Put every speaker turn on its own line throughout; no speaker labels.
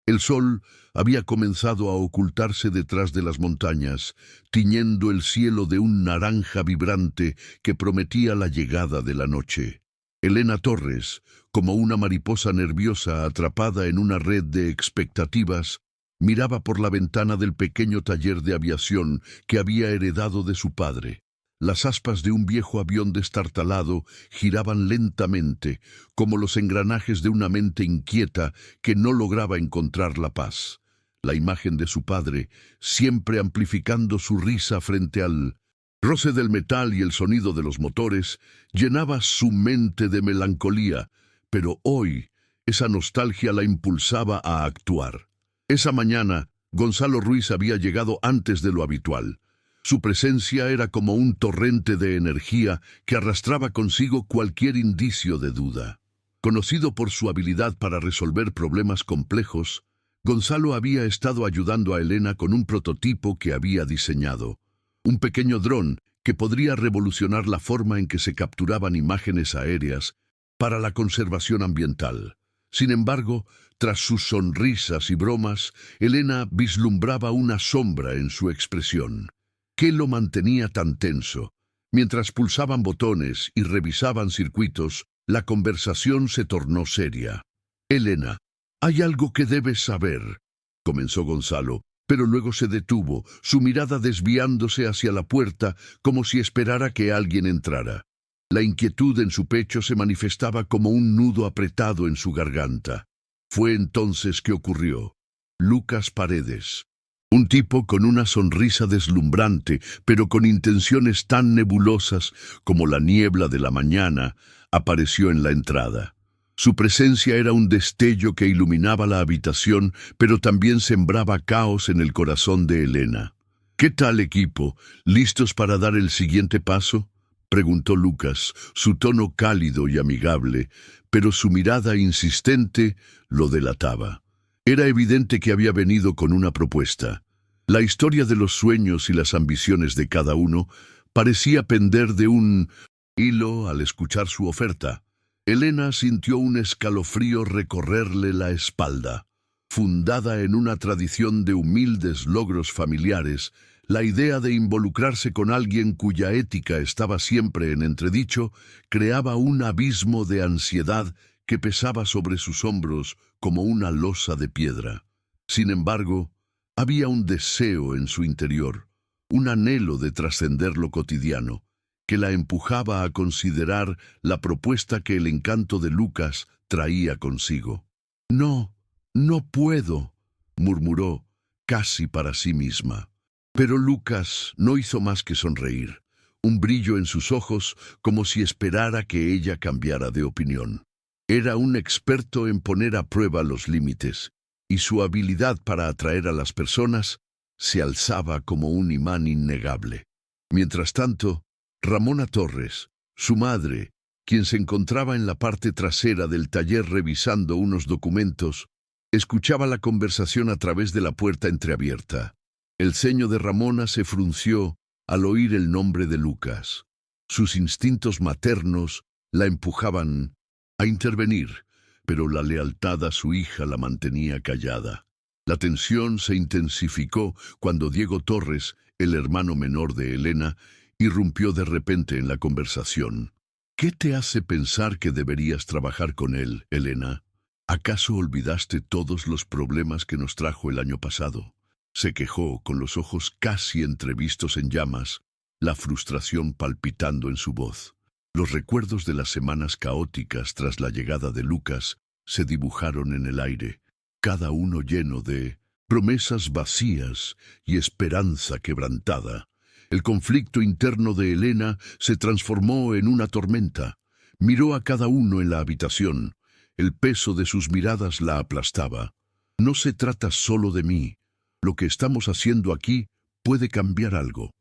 El sol había comenzado a ocultarse detrás de las montañas, tiñendo el cielo de un naranja vibrante que prometía la llegada de la noche. Elena Torres, como una mariposa nerviosa atrapada en una red de expectativas, miraba por la ventana del pequeño taller de aviación que había heredado de su padre. Las aspas de un viejo avión destartalado giraban lentamente, como los engranajes de una mente inquieta que no lograba encontrar la paz. La imagen de su padre, siempre amplificando su risa frente al roce del metal y el sonido de los motores, llenaba su mente de melancolía, pero hoy esa nostalgia la impulsaba a actuar. Esa mañana, Gonzalo Ruiz había llegado antes de lo habitual. Su presencia era como un torrente de energía que arrastraba consigo cualquier indicio de duda. Conocido por su habilidad para resolver problemas complejos, Gonzalo había estado ayudando a Elena con un prototipo que había diseñado. Un pequeño dron que podría revolucionar la forma en que se capturaban imágenes aéreas para la conservación ambiental. Sin embargo, tras sus sonrisas y bromas, Elena vislumbraba una sombra en su expresión. ¿Qué lo mantenía tan tenso? Mientras pulsaban botones y revisaban circuitos, la conversación se tornó seria. «Elena, hay algo que debes saber», comenzó Gonzalo, pero luego se detuvo, su mirada desviándose hacia la puerta como si esperara que alguien entrara. La inquietud en su pecho se manifestaba como un nudo apretado en su garganta. Fue entonces que ocurrió. Lucas Paredes, un tipo con una sonrisa deslumbrante, pero con intenciones tan nebulosas como la niebla de la mañana, apareció en la entrada. Su presencia era un destello que iluminaba la habitación, pero también sembraba caos en el corazón de Elena. «¿Qué tal, equipo? ¿Listos para dar el siguiente paso?», preguntó Lucas, su tono cálido y amigable, pero su mirada insistente lo delataba. Era evidente que había venido con una propuesta. La historia de los sueños y las ambiciones de cada uno parecía pender de un hilo al escuchar su oferta. Elena sintió un escalofrío recorrerle la espalda. Fundada en una tradición de humildes logros familiares, la idea de involucrarse con alguien cuya ética estaba siempre en entredicho creaba un abismo de ansiedad que pesaba sobre sus hombros como una losa de piedra. Sin embargo, había un deseo en su interior, un anhelo de trascender lo cotidiano, que la empujaba a considerar la propuesta que el encanto de Lucas traía consigo. «No, no puedo», murmuró, casi para sí misma. Pero Lucas no hizo más que sonreír, un brillo en sus ojos como si esperara que ella cambiara de opinión. Era un experto en poner a prueba los límites, y su habilidad para atraer a las personas se alzaba como un imán innegable. Mientras tanto, Ramona Torres, su madre, quien se encontraba en la parte trasera del taller revisando unos documentos, escuchaba la conversación a través de la puerta entreabierta. El ceño de Ramona se frunció al oír el nombre de Lucas. Sus instintos maternos la empujaban a intervenir, pero la lealtad a su hija la mantenía callada. La tensión se intensificó cuando Diego Torres, el hermano menor de Elena, irrumpió de repente en la conversación. «¿Qué te hace pensar que deberías trabajar con él, Elena? ¿Acaso olvidaste todos los problemas que nos trajo el año pasado?», se quejó con los ojos casi entrevistos en llamas, la frustración palpitando en su voz. Los recuerdos de las semanas caóticas tras la llegada de Lucas se dibujaron en el aire, cada uno lleno de promesas vacías y esperanza quebrantada. El conflicto interno de Elena se transformó en una tormenta. Miró a cada uno en la habitación. El peso de sus miradas la aplastaba. «No se trata solo de mí. Lo que estamos haciendo aquí puede cambiar algo»,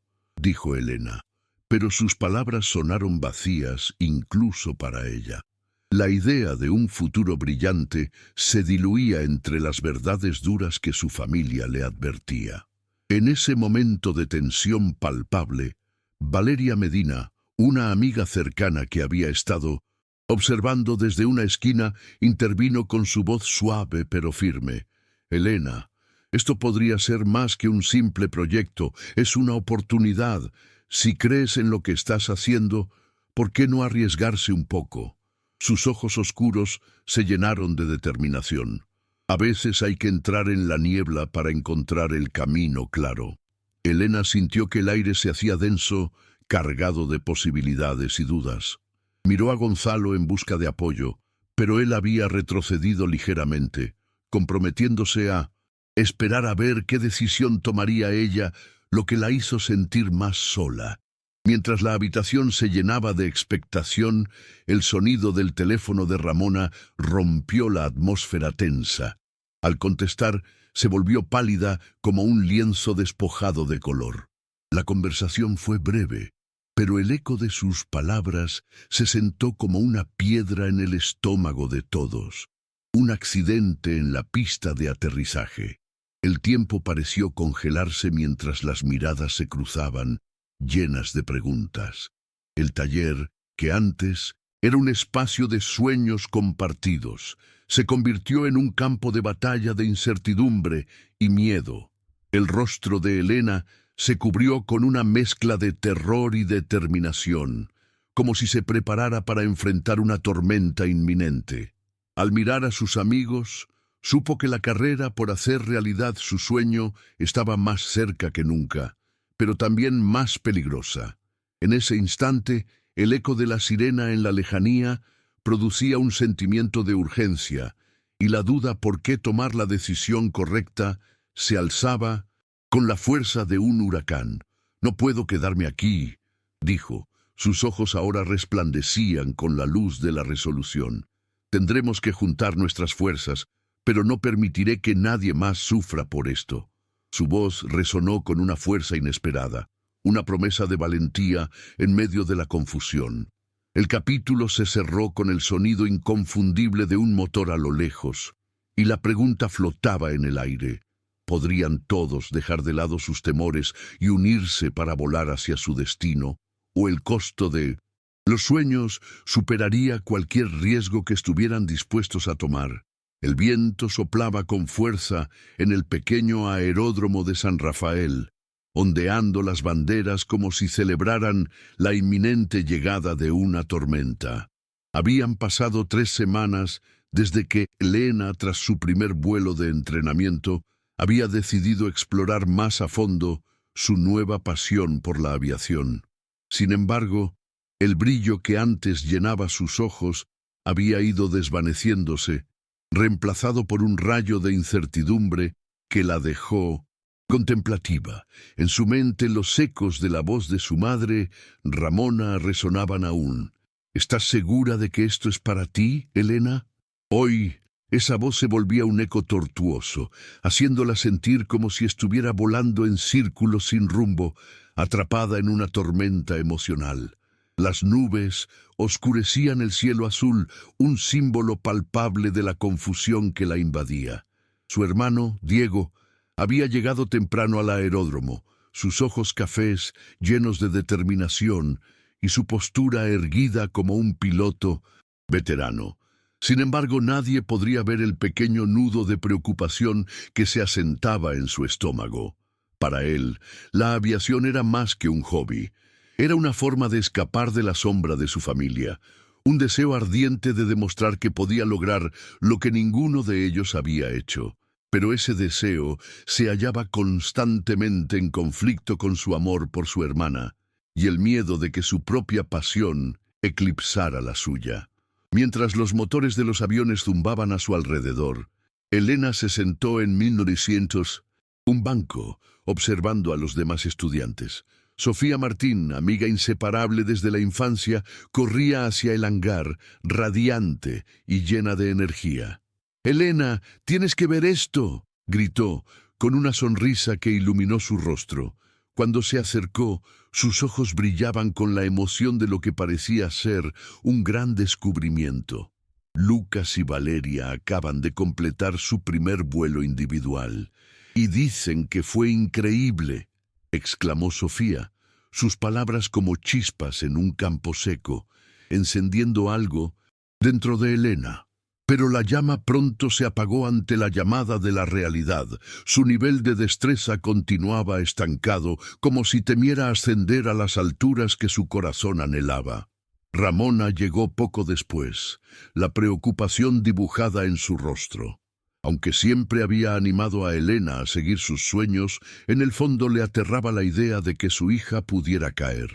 dijo Elena, pero sus palabras sonaron vacías incluso para ella. La idea de un futuro brillante se diluía entre las verdades duras que su familia le advertía. En ese momento de tensión palpable, Valeria Medina, una amiga cercana que había estado observando desde una esquina, intervino con su voz suave pero firme. Elena, esto podría ser más que un simple proyecto, es una oportunidad. Si crees en lo que estás haciendo, ¿por qué no arriesgarse un poco? Sus ojos oscuros se llenaron de determinación. A veces hay que entrar en la niebla para encontrar el camino claro. Elena sintió que el aire se hacía denso, cargado de posibilidades y dudas. Miró a Gonzalo en busca de apoyo, pero él había retrocedido ligeramente, comprometiéndose a esperar a ver qué decisión tomaría ella, lo que la hizo sentir más sola. Mientras la habitación se llenaba de expectación, el sonido del teléfono de Ramona rompió la atmósfera tensa. Al contestar, se volvió pálida como un lienzo despojado de color. La conversación fue breve, pero el eco de sus palabras se sentó como una piedra en el estómago de todos. Un accidente en la pista de aterrizaje. El tiempo pareció congelarse mientras las miradas se cruzaban, llenas de preguntas. El taller, que antes era un espacio de sueños compartidos, se convirtió en un campo de batalla de incertidumbre y miedo. El rostro de Elena se cubrió con una mezcla de terror y determinación, como si se preparara para enfrentar una tormenta inminente. Al mirar a sus amigos, supo que la carrera por hacer realidad su sueño estaba más cerca que nunca, pero también más peligrosa. En ese instante, el eco de la sirena en la lejanía producía un sentimiento de urgencia, y la duda por qué tomar la decisión correcta se alzaba con la fuerza de un huracán. «No puedo quedarme aquí», dijo. Sus ojos ahora resplandecían con la luz de la resolución. «Tendremos que juntar nuestras fuerzas, pero no permitiré que nadie más sufra por esto». Su voz resonó con una fuerza inesperada, una promesa de valentía en medio de la confusión. El capítulo se cerró con el sonido inconfundible de un motor a lo lejos, y la pregunta flotaba en el aire. ¿Podrían todos dejar de lado sus temores y unirse para volar hacia su destino? ¿O el costo de los sueños superaría cualquier riesgo que estuvieran dispuestos a tomar? El viento soplaba con fuerza en el pequeño aeródromo de San Rafael, ondeando las banderas como si celebraran la inminente llegada de una tormenta. Habían pasado 3 semanas desde que Elena, tras su primer vuelo de entrenamiento, había decidido explorar más a fondo su nueva pasión por la aviación. Sin embargo, el brillo que antes llenaba sus ojos había ido desvaneciéndose, reemplazado por un rayo de incertidumbre que la dejó contemplativa. En su mente los ecos de la voz de su madre, Ramona, resonaban aún. «¿Estás segura de que esto es para ti, Elena?» Hoy, esa voz se volvía un eco tortuoso, haciéndola sentir como si estuviera volando en círculos sin rumbo, atrapada en una tormenta emocional. Las nubes oscurecían el cielo azul, un símbolo palpable de la confusión que la invadía. Su hermano, Diego, había llegado temprano al aeródromo, sus ojos cafés llenos de determinación y su postura erguida como un piloto veterano. Sin embargo, nadie podría ver el pequeño nudo de preocupación que se asentaba en su estómago. Para él, la aviación era más que un hobby. Era una forma de escapar de la sombra de su familia, un deseo ardiente de demostrar que podía lograr lo que ninguno de ellos había hecho. Pero ese deseo se hallaba constantemente en conflicto con su amor por su hermana y el miedo de que su propia pasión eclipsara la suya. Mientras los motores de los aviones zumbaban a su alrededor, Elena se sentó en 1900, un banco, observando a los demás estudiantes. Sofía Martín, amiga inseparable desde la infancia, corría hacia el hangar, radiante y llena de energía. «Elena, tienes que ver esto», gritó, con una sonrisa que iluminó su rostro. Cuando se acercó, sus ojos brillaban con la emoción de lo que parecía ser un gran descubrimiento. Lucas y Valeria acaban de completar su primer vuelo individual. «Y dicen que fue increíble», exclamó Sofía, sus palabras como chispas en un campo seco, encendiendo algo dentro de Elena. Pero la llama pronto se apagó ante la llamada de la realidad. Su nivel de destreza continuaba estancado, como si temiera ascender a las alturas que su corazón anhelaba. Ramona llegó poco después, la preocupación dibujada en su rostro. Aunque siempre había animado a Elena a seguir sus sueños, en el fondo le aterraba la idea de que su hija pudiera caer.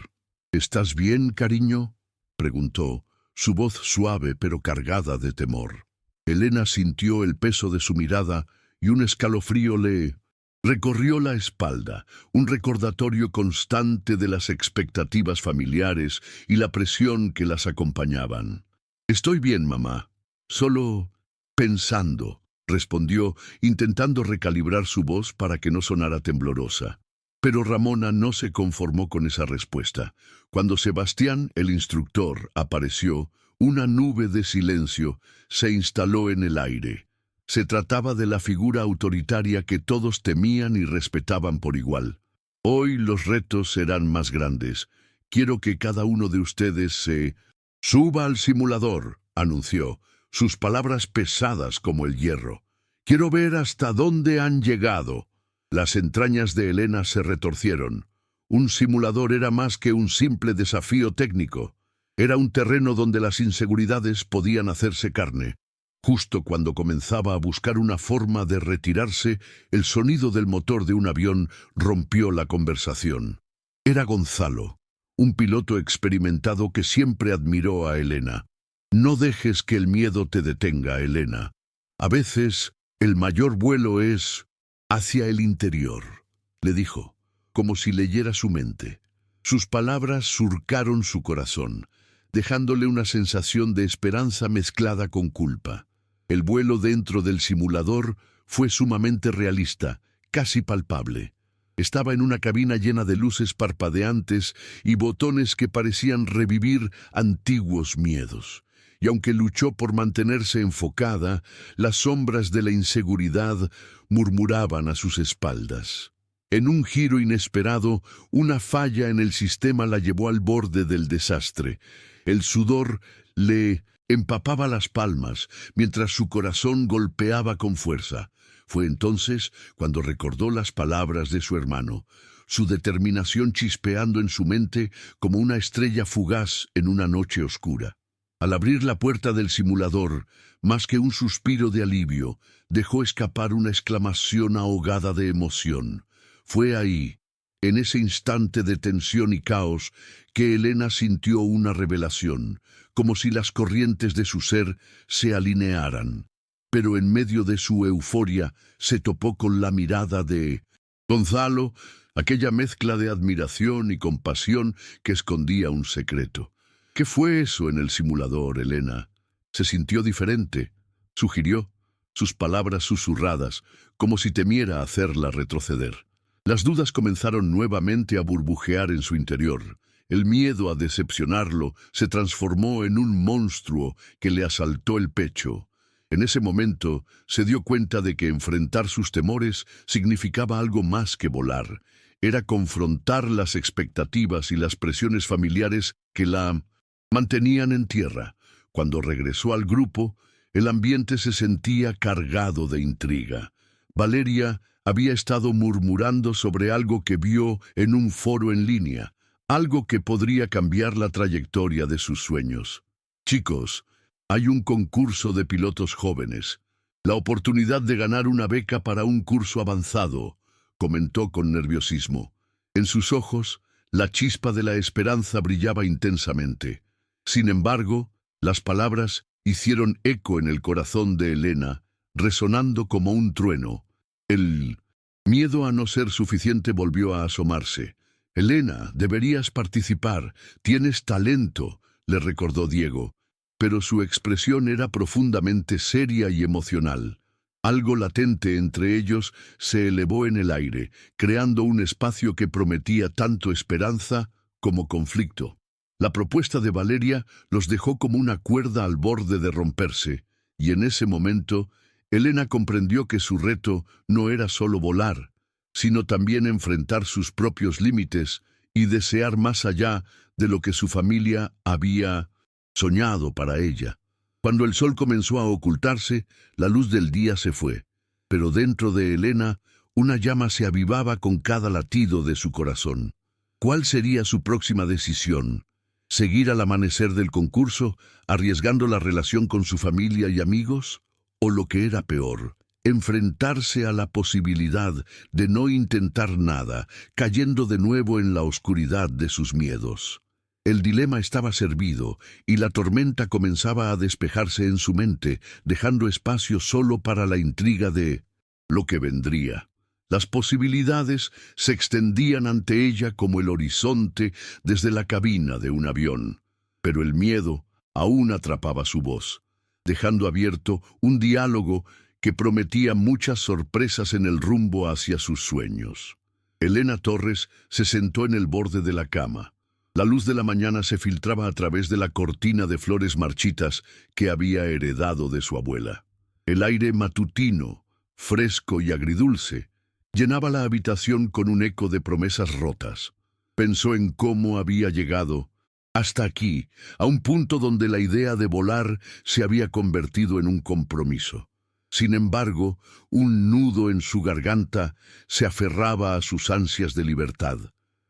«¿Estás bien, cariño?», preguntó, su voz suave pero cargada de temor. Elena sintió el peso de su mirada y un escalofrío le recorrió la espalda, un recordatorio constante de las expectativas familiares y la presión que las acompañaban. «Estoy bien, mamá. Solo pensando», respondió, intentando recalibrar su voz para que no sonara temblorosa. Pero Ramona no se conformó con esa respuesta. Cuando Sebastián, el instructor, apareció, una nube de silencio se instaló en el aire. Se trataba de la figura autoritaria que todos temían y respetaban por igual. «Hoy los retos serán más grandes. Quiero que cada uno de ustedes se suba al simulador», anunció, sus palabras pesadas como el hierro. «Quiero ver hasta dónde han llegado». Las entrañas de Elena se retorcieron. Un simulador era más que un simple desafío técnico. Era un terreno donde las inseguridades podían hacerse carne. Justo cuando comenzaba a buscar una forma de retirarse, el sonido del motor de un avión rompió la conversación. Era Gonzalo, un piloto experimentado que siempre admiró a Elena. «No dejes que el miedo te detenga, Elena. A veces, el mayor vuelo es hacia el interior», le dijo, como si leyera su mente. Sus palabras surcaron su corazón, dejándole una sensación de esperanza mezclada con culpa. El vuelo dentro del simulador fue sumamente realista, casi palpable. Estaba en una cabina llena de luces parpadeantes y botones que parecían revivir antiguos miedos. Y aunque luchó por mantenerse enfocada, las sombras de la inseguridad murmuraban a sus espaldas. En un giro inesperado, una falla en el sistema la llevó al borde del desastre. El sudor le empapaba las palmas, mientras su corazón golpeaba con fuerza. Fue entonces cuando recordó las palabras de su hermano, su determinación chispeando en su mente como una estrella fugaz en una noche oscura. Al abrir la puerta del simulador, más que un suspiro de alivio, dejó escapar una exclamación ahogada de emoción. Fue ahí, en ese instante de tensión y caos, que Elena sintió una revelación, como si las corrientes de su ser se alinearan. Pero en medio de su euforia se topó con la mirada de Gonzalo, aquella mezcla de admiración y compasión que escondía un secreto. «¿Qué fue eso en el simulador, Elena? Se sintió diferente», sugirió, sus palabras susurradas, como si temiera hacerla retroceder. Las dudas comenzaron nuevamente a burbujear en su interior. El miedo a decepcionarlo se transformó en un monstruo que le asaltó el pecho. En ese momento se dio cuenta de que enfrentar sus temores significaba algo más que volar. Era confrontar las expectativas y las presiones familiares que la mantenían en tierra. Cuando regresó al grupo, el ambiente se sentía cargado de intriga. Valeria había estado murmurando sobre algo que vio en un foro en línea, algo que podría cambiar la trayectoria de sus sueños. «Chicos, hay un concurso de pilotos jóvenes. La oportunidad de ganar una beca para un curso avanzado», comentó con nerviosismo. En sus ojos, la chispa de la esperanza brillaba intensamente. Sin embargo, las palabras hicieron eco en el corazón de Elena, resonando como un trueno. El miedo a no ser suficiente volvió a asomarse. «Elena, deberías participar. Tienes talento», le recordó Diego. Pero su expresión era profundamente seria y emocional. Algo latente entre ellos se elevó en el aire, creando un espacio que prometía tanto esperanza como conflicto. La propuesta de Valeria los dejó como una cuerda al borde de romperse, y en ese momento Elena comprendió que su reto no era solo volar, sino también enfrentar sus propios límites y desear más allá de lo que su familia había soñado para ella. Cuando el sol comenzó a ocultarse, la luz del día se fue, pero dentro de Elena una llama se avivaba con cada latido de su corazón. ¿Cuál sería su próxima decisión? ¿Seguir al amanecer del concurso, arriesgando la relación con su familia y amigos? ¿O lo que era peor, enfrentarse a la posibilidad de no intentar nada, cayendo de nuevo en la oscuridad de sus miedos? El dilema estaba servido, y la tormenta comenzaba a despejarse en su mente, dejando espacio solo para la intriga de lo que vendría. Las posibilidades se extendían ante ella como el horizonte desde la cabina de un avión, pero el miedo aún atrapaba su voz, dejando abierto un diálogo que prometía muchas sorpresas en el rumbo hacia sus sueños. Elena Torres se sentó en el borde de la cama. La luz de la mañana se filtraba a través de la cortina de flores marchitas que había heredado de su abuela. El aire matutino, fresco y agridulce, llenaba la habitación con un eco de promesas rotas. Pensó en cómo había llegado hasta aquí, a un punto donde la idea de volar se había convertido en un compromiso. Sin embargo, un nudo en su garganta se aferraba a sus ansias de libertad.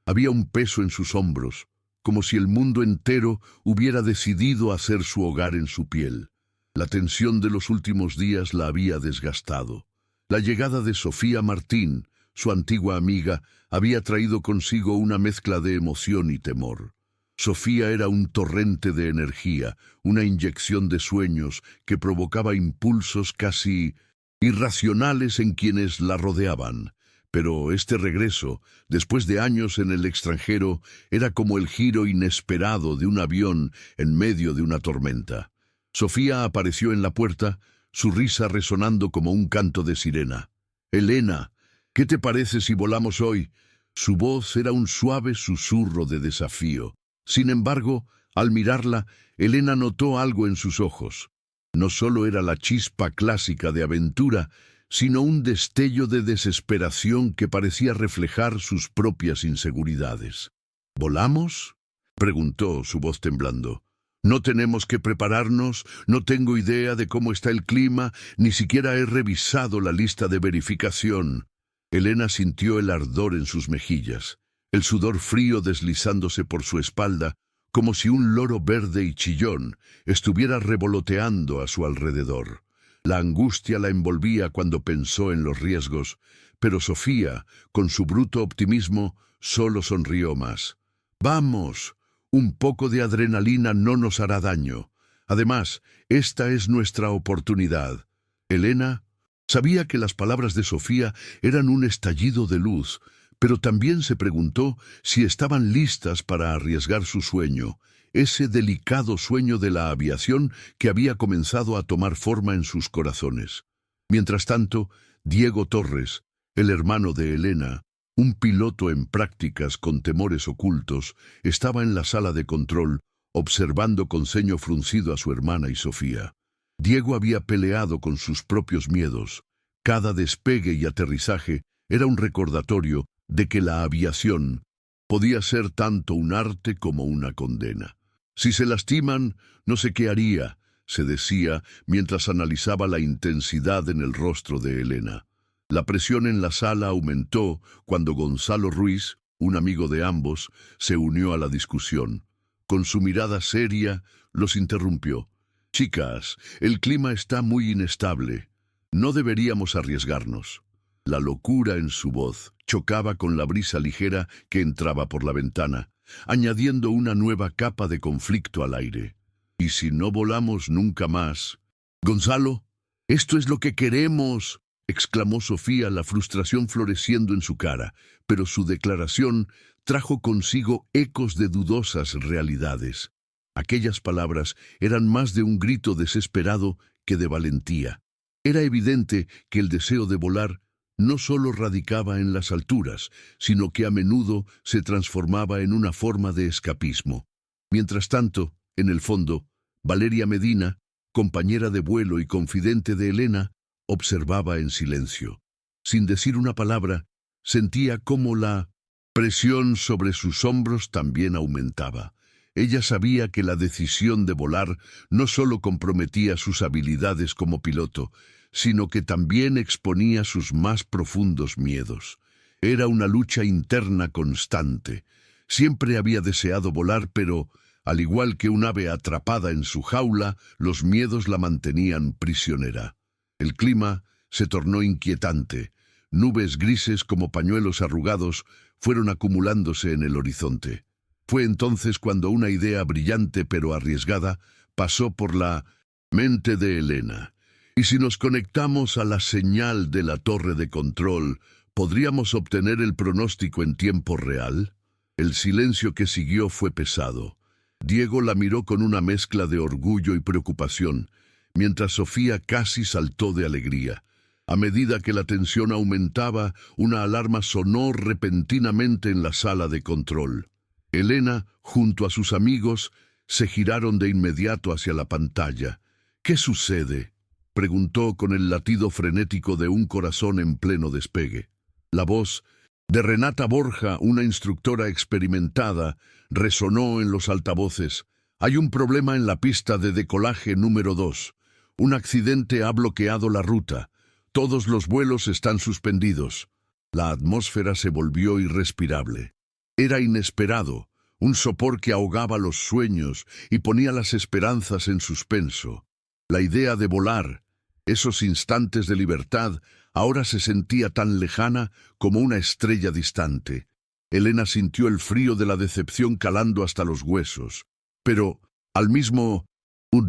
Había un peso en sus hombros, como si el mundo entero hubiera decidido hacer su hogar en su piel. La tensión de los últimos días la había desgastado. La llegada de Sofía Martín, su antigua amiga, había traído consigo una mezcla de emoción y temor. Sofía era un torrente de energía, una inyección de sueños que provocaba impulsos casi irracionales en quienes la rodeaban. Pero este regreso, después de años en el extranjero, era como el giro inesperado de un avión en medio de una tormenta. Sofía apareció en la puerta, su risa resonando como un canto de sirena. «Elena, ¿qué te parece si volamos hoy?» Su voz era un suave susurro de desafío. Sin embargo, al mirarla, Elena notó algo en sus ojos. No solo era la chispa clásica de aventura, sino un destello de desesperación que parecía reflejar sus propias inseguridades. «¿Volamos?», preguntó, su voz temblando. «No tenemos que prepararnos, no tengo idea de cómo está el clima, ni siquiera he revisado la lista de verificación». Elena sintió el ardor en sus mejillas, el sudor frío deslizándose por su espalda, como si un loro verde y chillón estuviera revoloteando a su alrededor. La angustia la envolvía cuando pensó en los riesgos, pero Sofía, con su bruto optimismo, solo sonrió más. «Vamos, un poco de adrenalina no nos hará daño. Además, esta es nuestra oportunidad». Elena sabía que las palabras de Sofía eran un estallido de luz, pero también se preguntó si estaban listas para arriesgar su sueño, ese delicado sueño de la aviación que había comenzado a tomar forma en sus corazones. Mientras tanto, Diego Torres, el hermano de Elena, un piloto en prácticas con temores ocultos, estaba en la sala de control, observando con ceño fruncido a su hermana y Sofía. Diego había peleado con sus propios miedos. Cada despegue y aterrizaje era un recordatorio de que la aviación podía ser tanto un arte como una condena. «Si se lastiman, no sé qué haría», se decía mientras analizaba la intensidad en el rostro de Elena. La presión en la sala aumentó cuando Gonzalo Ruiz, un amigo de ambos, se unió a la discusión. Con su mirada seria, los interrumpió. «Chicas, el clima está muy inestable. No deberíamos arriesgarnos». La locura en su voz chocaba con la brisa ligera que entraba por la ventana, añadiendo una nueva capa de conflicto al aire. «¿Y si no volamos nunca más?» «Gonzalo, esto es lo que queremos», exclamó Sofía, la frustración floreciendo en su cara, pero su declaración trajo consigo ecos de dudosas realidades. Aquellas palabras eran más de un grito desesperado que de valentía. Era evidente que el deseo de volar no solo radicaba en las alturas, sino que a menudo se transformaba en una forma de escapismo. Mientras tanto, en el fondo, Valeria Medina, compañera de vuelo y confidente de Elena, observaba en silencio. Sin decir una palabra, sentía cómo la presión sobre sus hombros también aumentaba. Ella sabía que la decisión de volar no solo comprometía sus habilidades como piloto, sino que también exponía sus más profundos miedos. Era una lucha interna constante. Siempre había deseado volar, pero, al igual que un ave atrapada en su jaula, los miedos la mantenían prisionera. El clima se tornó inquietante. Nubes grises como pañuelos arrugados fueron acumulándose en el horizonte. Fue entonces cuando una idea brillante pero arriesgada pasó por la mente de Elena. ¿Y si nos conectamos a la señal de la torre de control, podríamos obtener el pronóstico en tiempo real? El silencio que siguió fue pesado. Diego la miró con una mezcla de orgullo y preocupación, mientras Sofía casi saltó de alegría. A medida que la tensión aumentaba, una alarma sonó repentinamente en la sala de control. Elena, junto a sus amigos, se giraron de inmediato hacia la pantalla. ¿Qué sucede?, preguntó con el latido frenético de un corazón en pleno despegue. La voz de Renata Borja, una instructora experimentada, resonó en los altavoces. Hay un problema en la pista de decolaje número 2. Un accidente ha bloqueado la ruta. Todos los vuelos están suspendidos. La atmósfera se volvió irrespirable. Era inesperado, un sopor que ahogaba los sueños y ponía las esperanzas en suspenso. La idea de volar, esos instantes de libertad, ahora se sentía tan lejana como una estrella distante. Elena sintió el frío de la decepción calando hasta los huesos. Pero, al mismo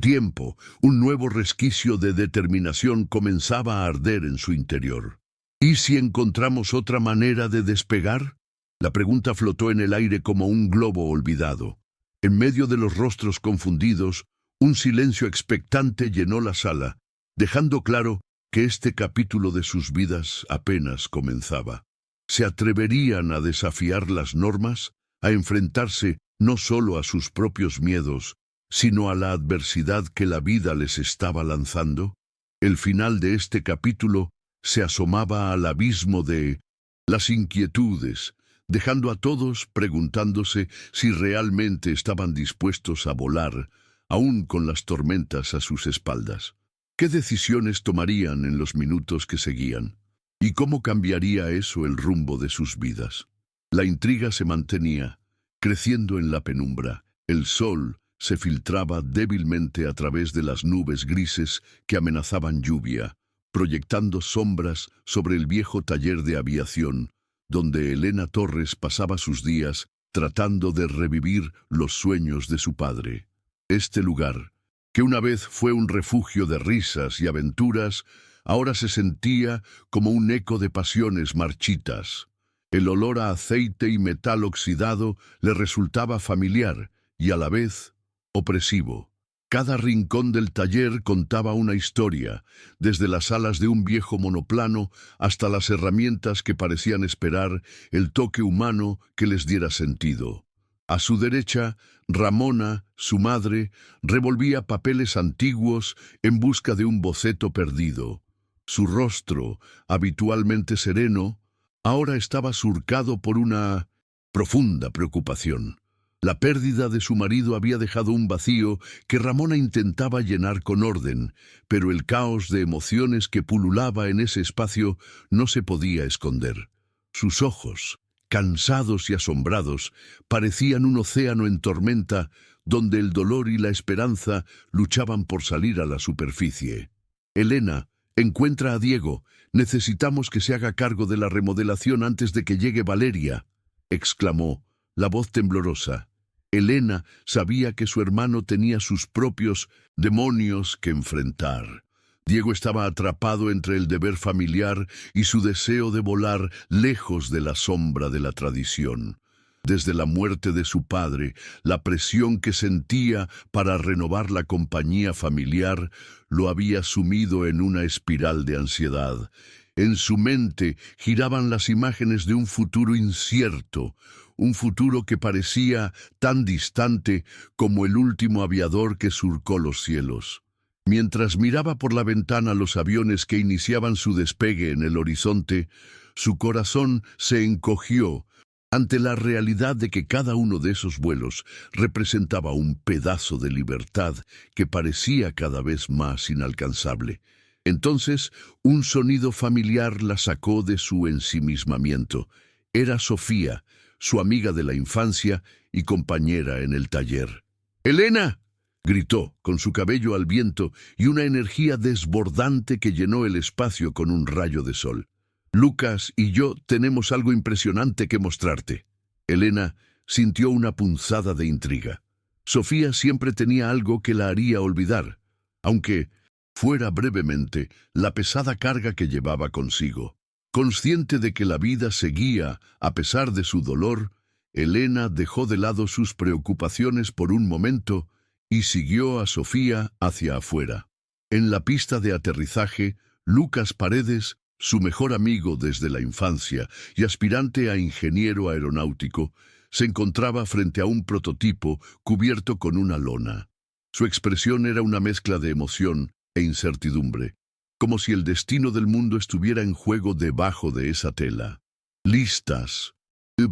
tiempo, un nuevo resquicio de determinación comenzaba a arder en su interior. ¿Y si encontramos otra manera de despegar? La pregunta flotó en el aire como un globo olvidado. En medio de los rostros confundidos, un silencio expectante llenó la sala, dejando claro que este capítulo de sus vidas apenas comenzaba. ¿Se atreverían a desafiar las normas, a enfrentarse no solo a sus propios miedos, sino a la adversidad que la vida les estaba lanzando? El final de este capítulo se asomaba al abismo de las inquietudes, dejando a todos preguntándose si realmente estaban dispuestos a volar, aún con las tormentas a sus espaldas. ¿Qué decisiones tomarían en los minutos que seguían? ¿Y cómo cambiaría eso el rumbo de sus vidas? La intriga se mantenía, creciendo en la penumbra. El sol se filtraba débilmente a través de las nubes grises que amenazaban lluvia, proyectando sombras sobre el viejo taller de aviación, donde Elena Torres pasaba sus días tratando de revivir los sueños de su padre. Este lugar, que una vez fue un refugio de risas y aventuras, ahora se sentía como un eco de pasiones marchitas. El olor a aceite y metal oxidado le resultaba familiar y a la vez opresivo. Cada rincón del taller contaba una historia, desde las alas de un viejo monoplano hasta las herramientas que parecían esperar el toque humano que les diera sentido. A su derecha, Ramona, su madre, revolvía papeles antiguos en busca de un boceto perdido. Su rostro, habitualmente sereno, ahora estaba surcado por una profunda preocupación. La pérdida de su marido había dejado un vacío que Ramona intentaba llenar con orden, pero el caos de emociones que pululaba en ese espacio no se podía esconder. Sus ojos, cansados y asombrados, parecían un océano en tormenta donde el dolor y la esperanza luchaban por salir a la superficie. Elena, encuentra a Diego. Necesitamos que se haga cargo de la remodelación antes de que llegue Valeria, exclamó, la voz temblorosa. Elena sabía que su hermano tenía sus propios demonios que enfrentar. Diego estaba atrapado entre el deber familiar y su deseo de volar lejos de la sombra de la tradición. Desde la muerte de su padre, la presión que sentía para renovar la compañía familiar lo había sumido en una espiral de ansiedad. En su mente giraban las imágenes de un futuro incierto, un futuro que parecía tan distante como el último aviador que surcó los cielos. Mientras miraba por la ventana los aviones que iniciaban su despegue en el horizonte, su corazón se encogió ante la realidad de que cada uno de esos vuelos representaba un pedazo de libertad que parecía cada vez más inalcanzable. Entonces, un sonido familiar la sacó de su ensimismamiento. Era Sofía, su amiga de la infancia y compañera en el taller. ¡Elena!, gritó, con su cabello al viento y una energía desbordante que llenó el espacio con un rayo de sol. Lucas y yo tenemos algo impresionante que mostrarte. Elena sintió una punzada de intriga. Sofía siempre tenía algo que la haría olvidar, aunque fuera brevemente, la pesada carga que llevaba consigo. Consciente de que la vida seguía a pesar de su dolor, Elena dejó de lado sus preocupaciones por un momento y siguió a Sofía hacia afuera. En la pista de aterrizaje, Lucas Paredes, su mejor amigo desde la infancia y aspirante a ingeniero aeronáutico, se encontraba frente a un prototipo cubierto con una lona. Su expresión era una mezcla de emoción e incertidumbre, como si el destino del mundo estuviera en juego debajo de esa tela. ¿Listas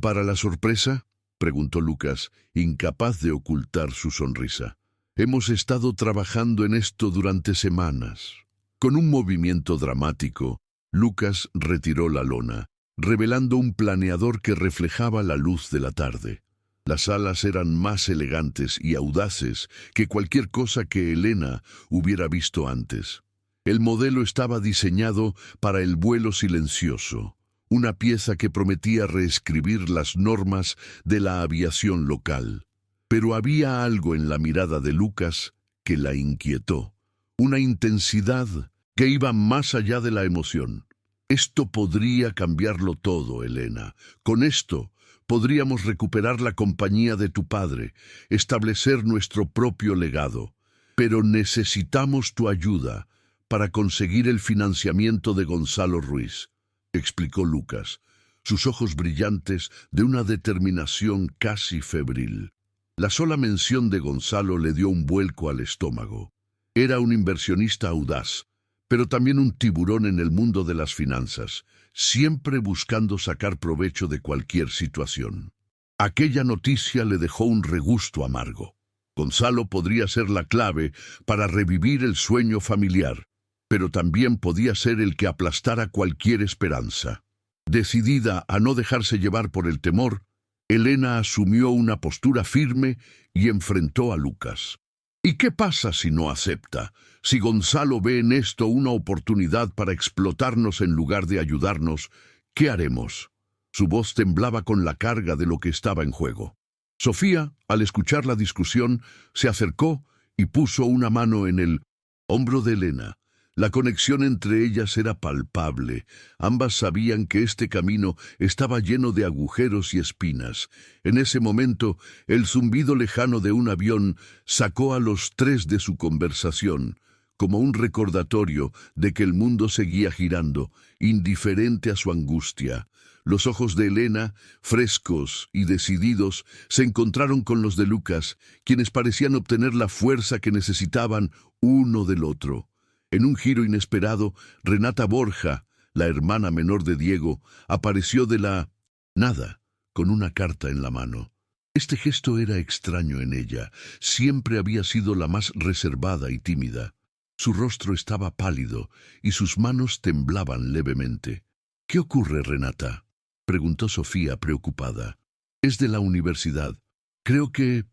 para la sorpresa?, preguntó Lucas, incapaz de ocultar su sonrisa. Hemos estado trabajando en esto durante semanas. Con un movimiento dramático, Lucas retiró la lona, revelando un planeador que reflejaba la luz de la tarde. Las alas eran más elegantes y audaces que cualquier cosa que Elena hubiera visto antes. El modelo estaba diseñado para el vuelo silencioso, una pieza que prometía reescribir las normas de la aviación local. Pero había algo en la mirada de Lucas que la inquietó, una intensidad que iba más allá de la emoción. Esto podría cambiarlo todo, Elena. Con esto podríamos recuperar la compañía de tu padre, establecer nuestro propio legado. Pero necesitamos tu ayuda para conseguir el financiamiento de Gonzalo Ruiz, explicó Lucas, sus ojos brillantes de una determinación casi febril. La sola mención de Gonzalo le dio un vuelco al estómago. Era un inversionista audaz, pero también un tiburón en el mundo de las finanzas, siempre buscando sacar provecho de cualquier situación. Aquella noticia le dejó un regusto amargo. Gonzalo podría ser la clave para revivir el sueño familiar, pero también podía ser el que aplastara cualquier esperanza. Decidida a no dejarse llevar por el temor, Elena asumió una postura firme y enfrentó a Lucas. ¿Y qué pasa si no acepta? Si Gonzalo ve en esto una oportunidad para explotarnos en lugar de ayudarnos, ¿qué haremos? Su voz temblaba con la carga de lo que estaba en juego. Sofía, al escuchar la discusión, se acercó y puso una mano en el hombro de Elena. La conexión entre ellas era palpable. Ambas sabían que este camino estaba lleno de agujeros y espinas. En ese momento, el zumbido lejano de un avión sacó a los tres de su conversación, como un recordatorio de que el mundo seguía girando, indiferente a su angustia. Los ojos de Elena, frescos y decididos, se encontraron con los de Lucas, quienes parecían obtener la fuerza que necesitaban uno del otro. En un giro inesperado, Renata Borja, la hermana menor de Diego, apareció de la nada, con una carta en la mano. Este gesto era extraño en ella. Siempre había sido la más reservada y tímida. Su rostro estaba pálido y sus manos temblaban levemente. ¿Qué ocurre, Renata?, preguntó Sofía, preocupada. Es de la universidad. Creo que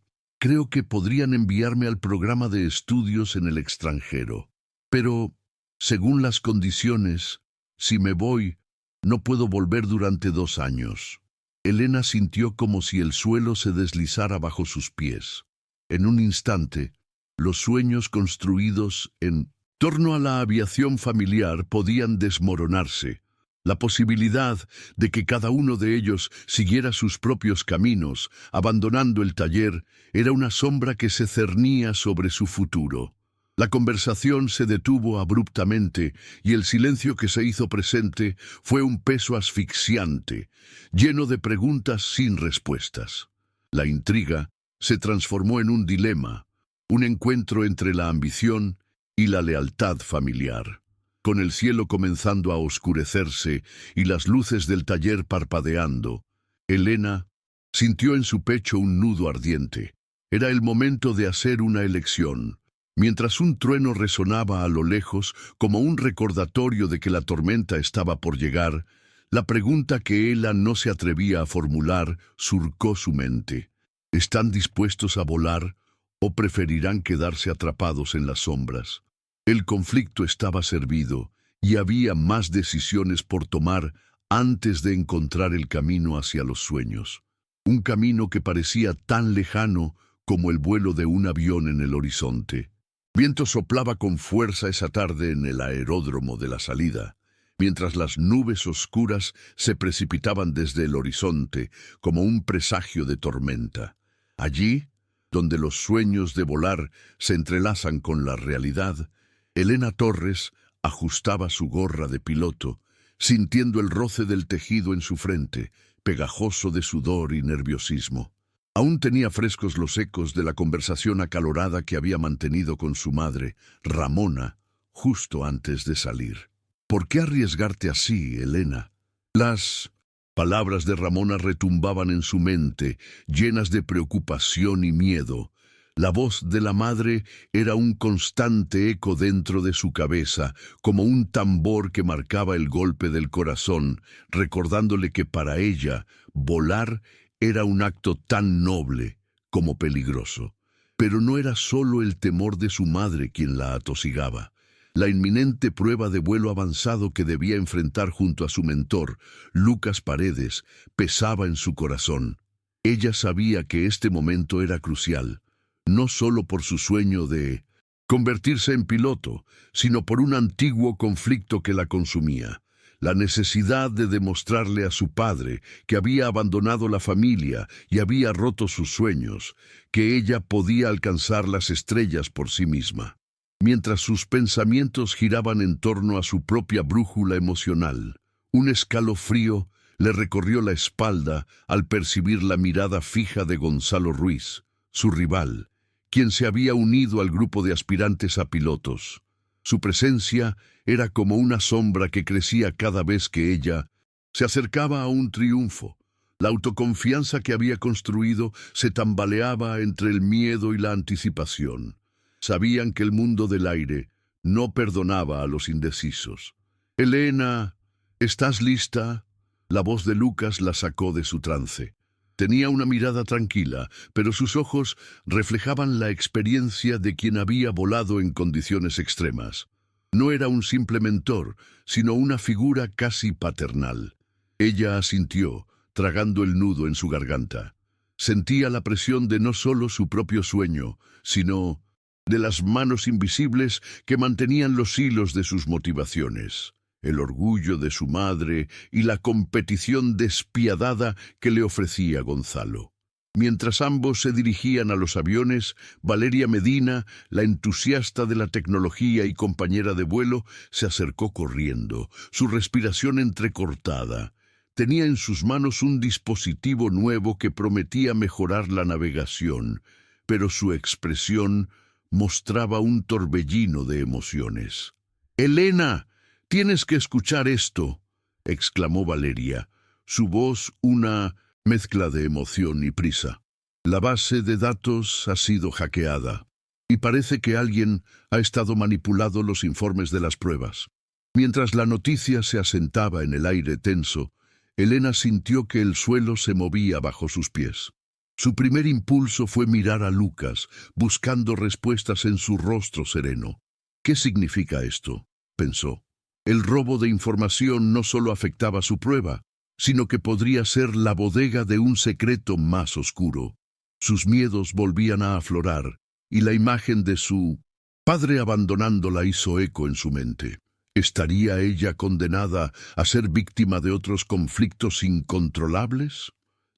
podrían enviarme al programa de estudios en el extranjero. Pero, según las condiciones, si me voy, no puedo volver durante 2 años. Elena sintió como si el suelo se deslizara bajo sus pies. En un instante, los sueños construidos en torno a la aviación familiar podían desmoronarse. La posibilidad de que cada uno de ellos siguiera sus propios caminos, abandonando el taller, era una sombra que se cernía sobre su futuro. La conversación se detuvo abruptamente y el silencio que se hizo presente fue un peso asfixiante, lleno de preguntas sin respuestas. La intriga se transformó en un dilema, un encuentro entre la ambición y la lealtad familiar. Con el cielo comenzando a oscurecerse y las luces del taller parpadeando, Elena sintió en su pecho un nudo ardiente. Era el momento de hacer una elección. Mientras un trueno resonaba a lo lejos como un recordatorio de que la tormenta estaba por llegar, la pregunta que ella no se atrevía a formular surcó su mente. ¿Están dispuestos a volar o preferirán quedarse atrapados en las sombras? El conflicto estaba servido y había más decisiones por tomar antes de encontrar el camino hacia los sueños. Un camino que parecía tan lejano como el vuelo de un avión en el horizonte. Viento soplaba con fuerza esa tarde en el aeródromo de la salida, mientras las nubes oscuras se precipitaban desde el horizonte como un presagio de tormenta. Allí, donde los sueños de volar se entrelazan con la realidad, Elena Torres ajustaba su gorra de piloto, sintiendo el roce del tejido en su frente, pegajoso de sudor y nerviosismo. Aún tenía frescos los ecos de la conversación acalorada que había mantenido con su madre, Ramona, justo antes de salir. ¿Por qué arriesgarte así, Elena? Las palabras de Ramona retumbaban en su mente, llenas de preocupación y miedo. La voz de la madre era un constante eco dentro de su cabeza, como un tambor que marcaba el golpe del corazón, recordándole que para ella, volar era un acto tan noble como peligroso. Pero no era solo el temor de su madre quien la atosigaba. La inminente prueba de vuelo avanzado que debía enfrentar junto a su mentor, Lucas Paredes, pesaba en su corazón. Ella sabía que este momento era crucial, no solo por su sueño de convertirse en piloto, sino por un antiguo conflicto que la consumía. La necesidad de demostrarle a su padre que había abandonado la familia y había roto sus sueños, que ella podía alcanzar las estrellas por sí misma. Mientras sus pensamientos giraban en torno a su propia brújula emocional, un escalofrío le recorrió la espalda al percibir la mirada fija de Gonzalo Ruiz, su rival, quien se había unido al grupo de aspirantes a pilotos. Su presencia era como una sombra que crecía cada vez que ella se acercaba a un triunfo. La autoconfianza que había construido se tambaleaba entre el miedo y la anticipación. Sabían que el mundo del aire no perdonaba a los indecisos. «Elena, ¿estás lista?» La voz de Lucas la sacó de su trance. Tenía una mirada tranquila, pero sus ojos reflejaban la experiencia de quien había volado en condiciones extremas. No era un simple mentor, sino una figura casi paternal. Ella asintió, tragando el nudo en su garganta. Sentía la presión de no solo su propio sueño, sino de las manos invisibles que mantenían los hilos de sus motivaciones. El orgullo de su madre y la competición despiadada que le ofrecía Gonzalo. Mientras ambos se dirigían a los aviones, Valeria Medina, la entusiasta de la tecnología y compañera de vuelo, se acercó corriendo, su respiración entrecortada. Tenía en sus manos un dispositivo nuevo que prometía mejorar la navegación, pero su expresión mostraba un torbellino de emociones. «¡Elena! Tienes que escuchar esto», exclamó Valeria, su voz una mezcla de emoción y prisa. «La base de datos ha sido hackeada y parece que alguien ha estado manipulando los informes de las pruebas». Mientras la noticia se asentaba en el aire tenso, Elena sintió que el suelo se movía bajo sus pies. Su primer impulso fue mirar a Lucas, buscando respuestas en su rostro sereno. «¿Qué significa esto?», pensó. El robo de información no solo afectaba su prueba, sino que podría ser la bodega de un secreto más oscuro. Sus miedos volvían a aflorar, y la imagen de su padre abandonándola hizo eco en su mente. ¿Estaría ella condenada a ser víctima de otros conflictos incontrolables?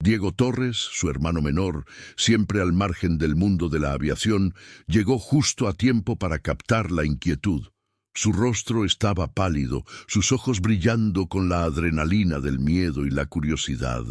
Diego Torres, su hermano menor, siempre al margen del mundo de la aviación, llegó justo a tiempo para captar la inquietud. Su rostro estaba pálido, sus ojos brillando con la adrenalina del miedo y la curiosidad.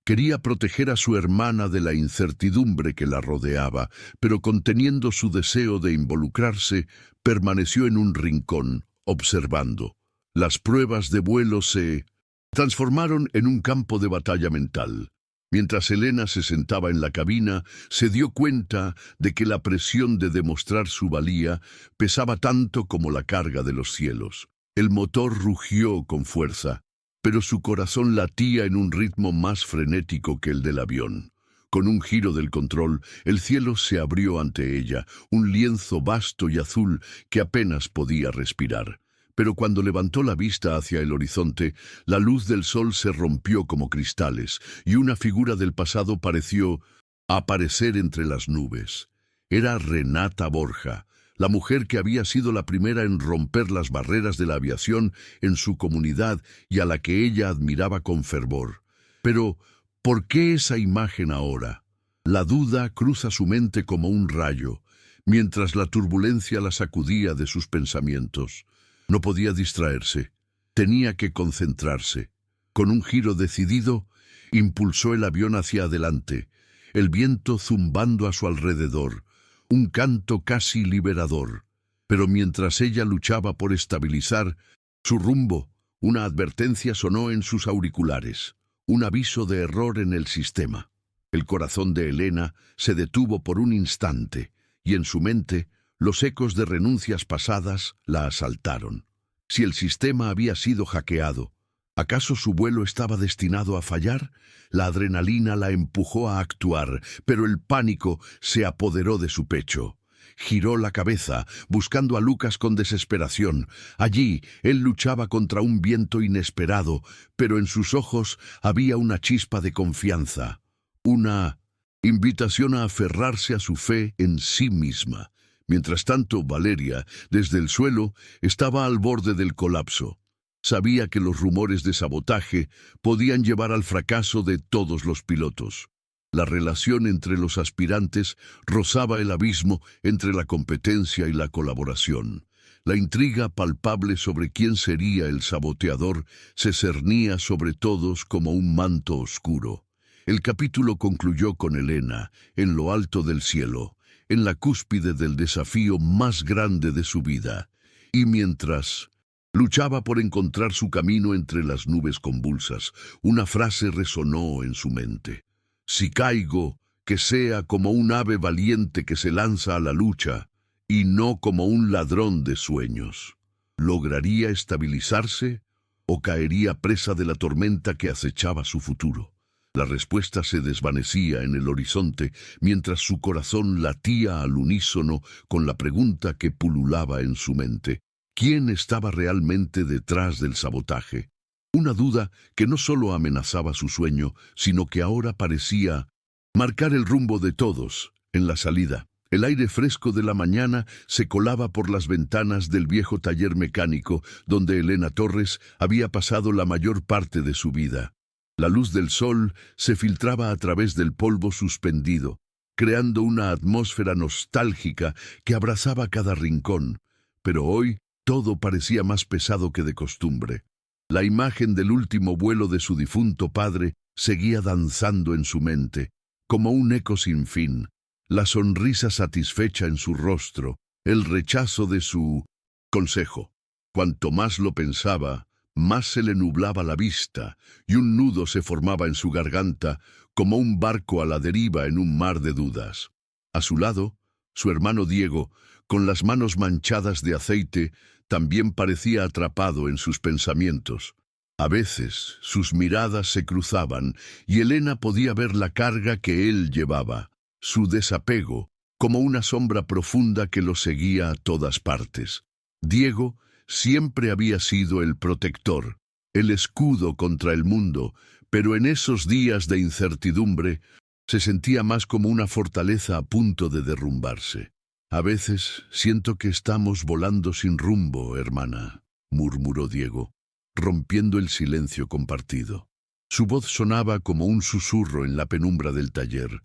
Quería proteger a su hermana de la incertidumbre que la rodeaba, pero conteniendo su deseo de involucrarse, permaneció en un rincón, observando. Las pruebas de vuelo se transformaron en un campo de batalla mental. Mientras Elena se sentaba en la cabina, se dio cuenta de que la presión de demostrar su valía pesaba tanto como la carga de los cielos. El motor rugió con fuerza, pero su corazón latía en un ritmo más frenético que el del avión. Con un giro del control, el cielo se abrió ante ella, un lienzo vasto y azul que apenas podía respirar. Pero cuando levantó la vista hacia el horizonte, la luz del sol se rompió como cristales, y una figura del pasado pareció aparecer entre las nubes. Era Renata Borja, la mujer que había sido la primera en romper las barreras de la aviación en su comunidad y a la que ella admiraba con fervor. Pero, ¿por qué esa imagen ahora? La duda cruza su mente como un rayo, mientras la turbulencia la sacudía de sus pensamientos. No podía distraerse, tenía que concentrarse. Con un giro decidido, impulsó el avión hacia adelante, el viento zumbando a su alrededor, un canto casi liberador. Pero mientras ella luchaba por estabilizar su rumbo, una advertencia sonó en sus auriculares, un aviso de error en el sistema. El corazón de Elena se detuvo por un instante, y en su mente, los ecos de renuncias pasadas la asaltaron. Si el sistema había sido hackeado, ¿acaso su vuelo estaba destinado a fallar? La adrenalina la empujó a actuar, pero el pánico se apoderó de su pecho. Giró la cabeza, buscando a Lucas con desesperación. Allí, él luchaba contra un viento inesperado, pero en sus ojos había una chispa de confianza, una invitación a aferrarse a su fe en sí misma. Mientras tanto, Valeria, desde el suelo, estaba al borde del colapso. Sabía que los rumores de sabotaje podían llevar al fracaso de todos los pilotos. La relación entre los aspirantes rozaba el abismo entre la competencia y la colaboración. La intriga palpable sobre quién sería el saboteador se cernía sobre todos como un manto oscuro. El capítulo concluyó con Elena, en lo alto del cielo, en la cúspide del desafío más grande de su vida, y mientras luchaba por encontrar su camino entre las nubes convulsas, una frase resonó en su mente. Si caigo, que sea como un ave valiente que se lanza a la lucha, y no como un ladrón de sueños. ¿Lograría estabilizarse o caería presa de la tormenta que acechaba su futuro? La respuesta se desvanecía en el horizonte mientras su corazón latía al unísono con la pregunta que pululaba en su mente. ¿Quién estaba realmente detrás del sabotaje? Una duda que no solo amenazaba su sueño, sino que ahora parecía marcar el rumbo de todos en la salida. El aire fresco de la mañana se colaba por las ventanas del viejo taller mecánico donde Elena Torres había pasado la mayor parte de su vida. La luz del sol se filtraba a través del polvo suspendido, creando una atmósfera nostálgica que abrazaba cada rincón. Pero hoy todo parecía más pesado que de costumbre. La imagen del último vuelo de su difunto padre seguía danzando en su mente, como un eco sin fin. La sonrisa satisfecha en su rostro, el rechazo de su consejo. Cuanto más lo pensaba, más se le nublaba la vista, y un nudo se formaba en su garganta, como un barco a la deriva en un mar de dudas. A su lado, su hermano Diego, con las manos manchadas de aceite, también parecía atrapado en sus pensamientos. A veces, sus miradas se cruzaban, y Elena podía ver la carga que él llevaba, su desapego, como una sombra profunda que lo seguía a todas partes. Diego siempre había sido el protector, el escudo contra el mundo, pero en esos días de incertidumbre se sentía más como una fortaleza a punto de derrumbarse. A veces siento que estamos volando sin rumbo, hermana, murmuró Diego, rompiendo el silencio compartido. Su voz sonaba como un susurro en la penumbra del taller,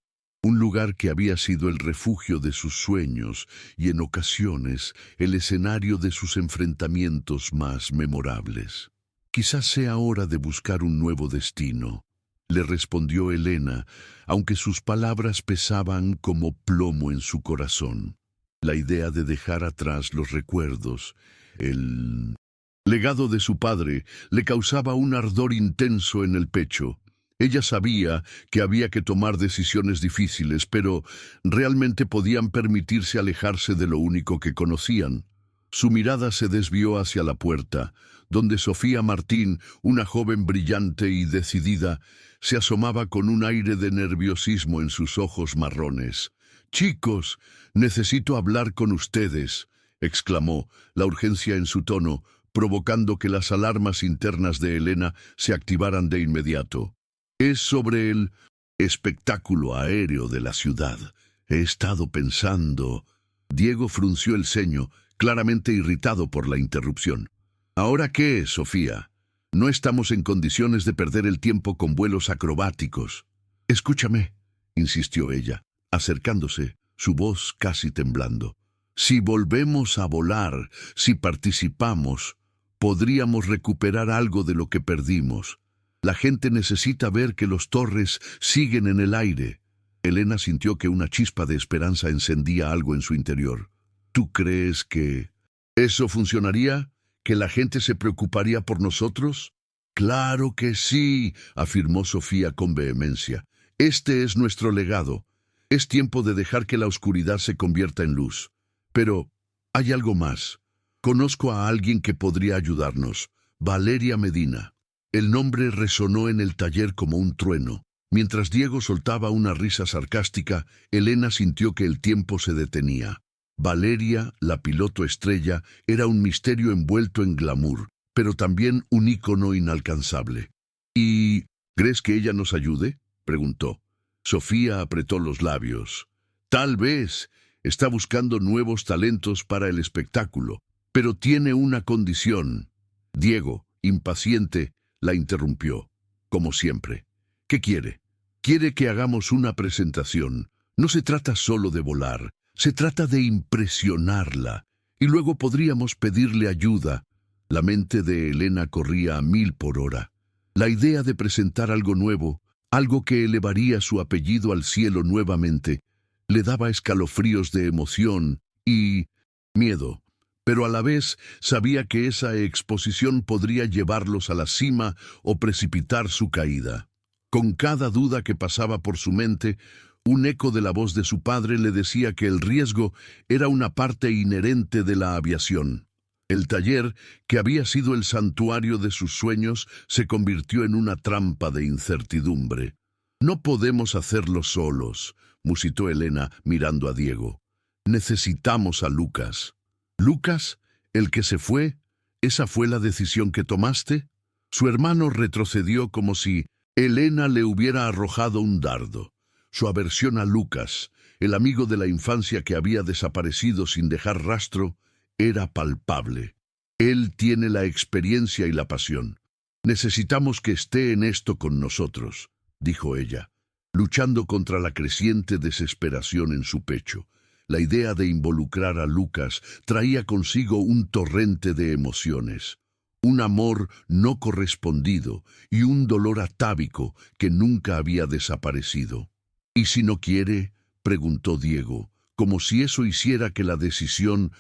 un lugar que había sido el refugio de sus sueños y en ocasiones el escenario de sus enfrentamientos más memorables. Quizás sea hora de buscar un nuevo destino, le respondió Elena, aunque sus palabras pesaban como plomo en su corazón. La idea de dejar atrás los recuerdos, el legado de su padre, le causaba un ardor intenso en el pecho. Ella sabía que había que tomar decisiones difíciles, pero realmente podían permitirse alejarse de lo único que conocían. Su mirada se desvió hacia la puerta, donde Sofía Martín, una joven brillante y decidida, se asomaba con un aire de nerviosismo en sus ojos marrones. «Chicos, necesito hablar con ustedes», exclamó, la urgencia en su tono, provocando que las alarmas internas de Elena se activaran de inmediato. «Es sobre el espectáculo aéreo de la ciudad. He estado pensando...» Diego frunció el ceño, claramente irritado por la interrupción. «¿Ahora qué, Sofía? No estamos en condiciones de perder el tiempo con vuelos acrobáticos». «Escúchame», insistió ella, acercándose, su voz casi temblando. «Si volvemos a volar, si participamos, podríamos recuperar algo de lo que perdimos. La gente necesita ver que los Torres siguen en el aire». Elena sintió que una chispa de esperanza encendía algo en su interior. «¿Tú crees que eso funcionaría? ¿Que la gente se preocuparía por nosotros?» «Claro que sí», afirmó Sofía con vehemencia. «Este es nuestro legado. Es tiempo de dejar que la oscuridad se convierta en luz. Pero hay algo más. Conozco a alguien que podría ayudarnos. Valeria Medina». El nombre resonó en el taller como un trueno. Mientras Diego soltaba una risa sarcástica, Elena sintió que el tiempo se detenía. Valeria, la piloto estrella, era un misterio envuelto en glamour, pero también un ícono inalcanzable. «¿Y crees que ella nos ayude?», preguntó. Sofía apretó los labios. «Tal vez. Está buscando nuevos talentos para el espectáculo, pero tiene una condición». Diego, impaciente, la interrumpió, como siempre. «¿Qué quiere?» «Quiere que hagamos una presentación. No se trata solo de volar, se trata de impresionarla, y luego podríamos pedirle ayuda». La mente de Elena corría a 1000 por hora. La idea de presentar algo nuevo, algo que elevaría su apellido al cielo nuevamente, le daba escalofríos de emoción y miedo, pero a la vez sabía que esa exposición podría llevarlos a la cima o precipitar su caída. Con cada duda que pasaba por su mente, un eco de la voz de su padre le decía que el riesgo era una parte inherente de la aviación. El taller, que había sido el santuario de sus sueños, se convirtió en una trampa de incertidumbre. «No podemos hacerlo solos», musitó Elena mirando a Diego. «Necesitamos a Lucas». «¿Lucas? ¿El que se fue? ¿Esa fue la decisión que tomaste?» Su hermano retrocedió como si Elena le hubiera arrojado un dardo. Su aversión a Lucas, el amigo de la infancia que había desaparecido sin dejar rastro, era palpable. «Él tiene la experiencia y la pasión. Necesitamos que esté en esto con nosotros», dijo ella, luchando contra la creciente desesperación en su pecho. La idea de involucrar a Lucas traía consigo un torrente de emociones, un amor no correspondido y un dolor atávico que nunca había desaparecido. «¿Y si no quiere?», preguntó Diego, como si eso hiciera que la decisión